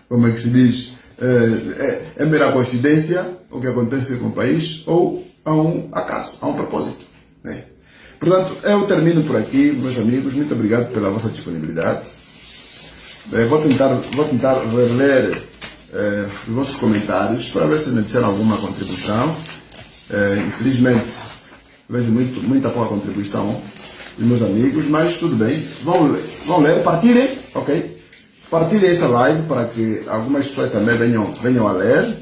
A: como é que se diz, é mera coincidência o que acontece com o país, ou há um acaso, há um propósito, né? Portanto, eu termino por aqui, meus amigos. Muito obrigado pela vossa disponibilidade. Vou tentar reler os vossos comentários para ver se me disseram alguma contribuição. Infelizmente, vejo muita pouca contribuição dos meus amigos, mas tudo bem. Vão ler, partilhem, ok? Partilhem essa live para que algumas pessoas também venham a ler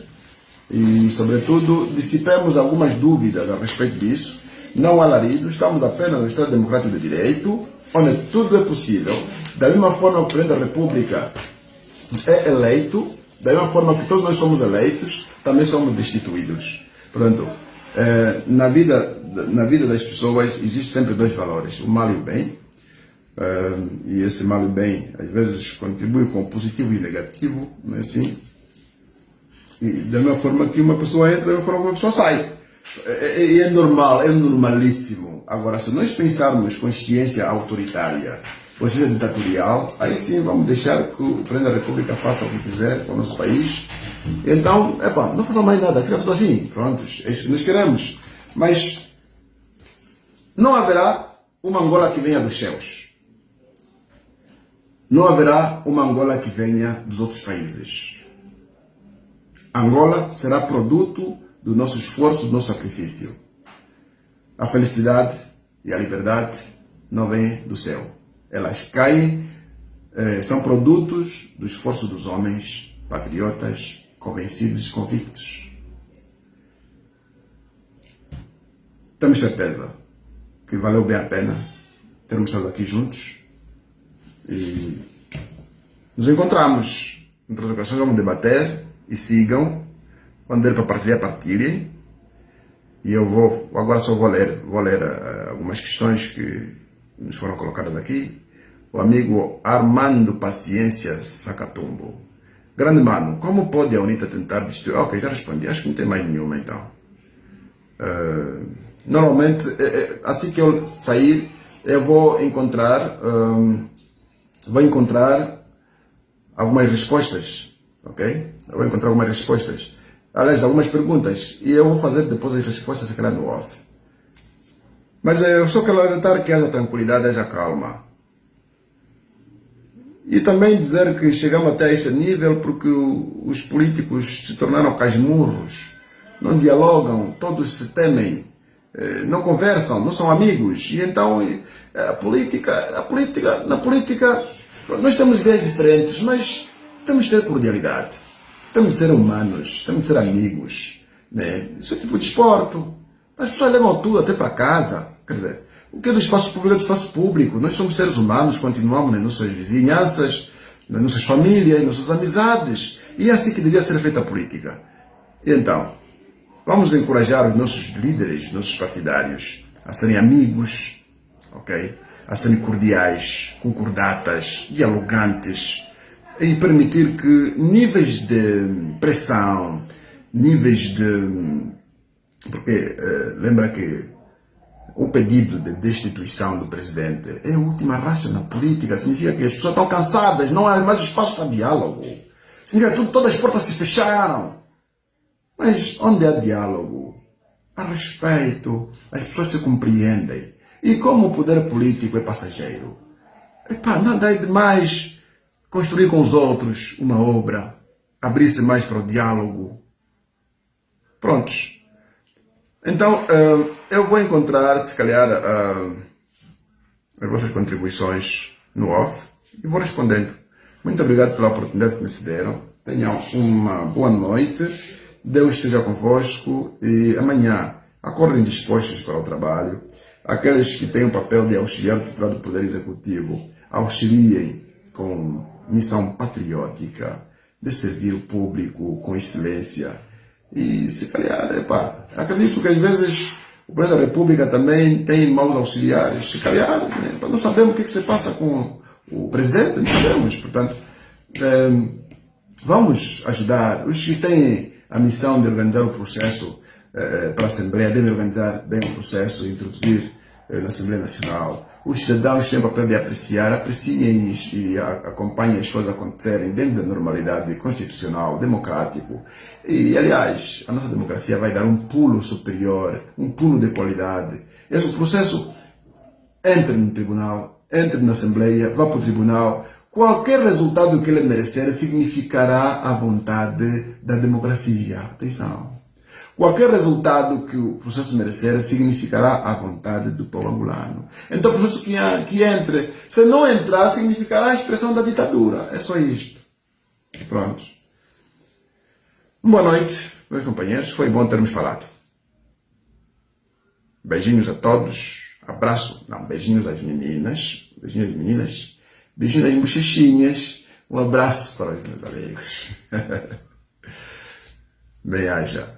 A: e, sobretudo, dissipemos algumas dúvidas a respeito disso. Não há alarido, estamos apenas no Estado Democrático de Direito, onde tudo é possível. Da mesma forma que o Presidente da República é eleito, da mesma forma que todos nós somos eleitos, também somos destituídos. Portanto, na vida das pessoas existe sempre dois valores, o mal e o bem. E esse mal e o bem, às vezes, contribui com o positivo e o negativo, não é assim? E da mesma forma que uma pessoa entra, da mesma forma que uma pessoa sai. É normal, é normalíssimo. Agora, se nós pensarmos consciência autoritária, consciência ditatorial, aí sim vamos deixar que o Presidente da República faça o que quiser com o nosso país. Então, não faça mais nada, fica tudo assim. Prontos, é isso que nós queremos. Mas não haverá uma Angola que venha dos céus. Não haverá uma Angola que venha dos outros países. Angola será produto do nosso esforço, do nosso sacrifício. A felicidade e a liberdade não vêm do céu. Elas caem, são produtos do esforço dos homens patriotas, convencidos e convictos. Temos certeza que valeu bem a pena termos estado aqui juntos e nos encontramos. Em outras ocasiões vamos debater e sigam. Quando der para partilhar, partilhem. E eu agora só vou ler algumas questões que nos foram colocadas aqui. O amigo Armando Paciência Sacatumbo. Grande mano, como pode a UNITA tentar destruir? Ok, já respondi, acho que não tem mais nenhuma então. Normalmente, assim que eu sair, eu vou encontrar algumas respostas, ok? Eu vou encontrar algumas respostas. Aliás, algumas perguntas. E eu vou fazer depois as respostas aqui no off. Mas eu só quero alertar que haja tranquilidade, haja calma. E também dizer que chegamos até este nível porque os políticos se tornaram casmurros. Não dialogam, todos se temem. Não conversam, não são amigos. E então, na política, nós temos ideias diferentes, mas temos de ter cordialidade. Temos de ser humanos, temos de ser amigos. Né? Isso é tipo de desporto. As pessoas levam tudo até para casa. Quer dizer, o que é do espaço público é do espaço público. Nós somos seres humanos, continuamos nas nossas vizinhanças, nas nossas famílias, nas nossas amizades. E é assim que devia ser feita a política. E então, vamos encorajar os nossos líderes, nossos partidários, a serem amigos, ok? A serem cordiais, concordatas, dialogantes, e permitir que níveis de pressão, níveis de... Porque lembra que o pedido de destituição do presidente é a última raça na política, significa que as pessoas estão cansadas, não há mais espaço para diálogo. Significa que todas as portas se fecharam. Mas onde há diálogo, há respeito, as pessoas se compreendem. E como o poder político é passageiro, nada é demais construir com os outros uma obra, abrir-se mais para o diálogo. Prontos. Então, eu vou encontrar, se calhar, as vossas contribuições no off e vou respondendo. Muito obrigado pela oportunidade que me cederam. Tenham uma boa noite. Deus esteja convosco e amanhã acordem dispostos para o trabalho. Aqueles que têm o papel de auxiliar tutelar do Poder Executivo, auxiliem com missão patriótica de servir o público com excelência. E se calhar, acredito que às vezes o Presidente da República também tem maus auxiliares. Se calhar, né, não sabemos o que se passa com o Presidente, não sabemos. Portanto, vamos ajudar. Os que têm a missão de organizar o processo para a Assembleia devem organizar bem o processo e introduzir na Assembleia Nacional. Os cidadãos têm o papel de apreciar, apreciem e acompanhem as coisas acontecerem dentro da normalidade constitucional, democrático. E, aliás, a nossa democracia vai dar um pulo superior, um pulo de qualidade. Esse processo entre no tribunal, entre na Assembleia, vá para o tribunal. Qualquer resultado que ele merecer significará a vontade da democracia. Atenção. Qualquer resultado que o processo merecer significará a vontade do povo angolano. Então, o processo que entre, se não entrar, significará a expressão da ditadura. É só isto. Pronto. Boa noite, meus companheiros. Foi bom termos falado. Beijinhos a todos. Abraço. Não, beijinhos às meninas. Beijinhos às meninas. Beijinhos às bochechinhas. Um abraço para os meus amigos. Bem-aja.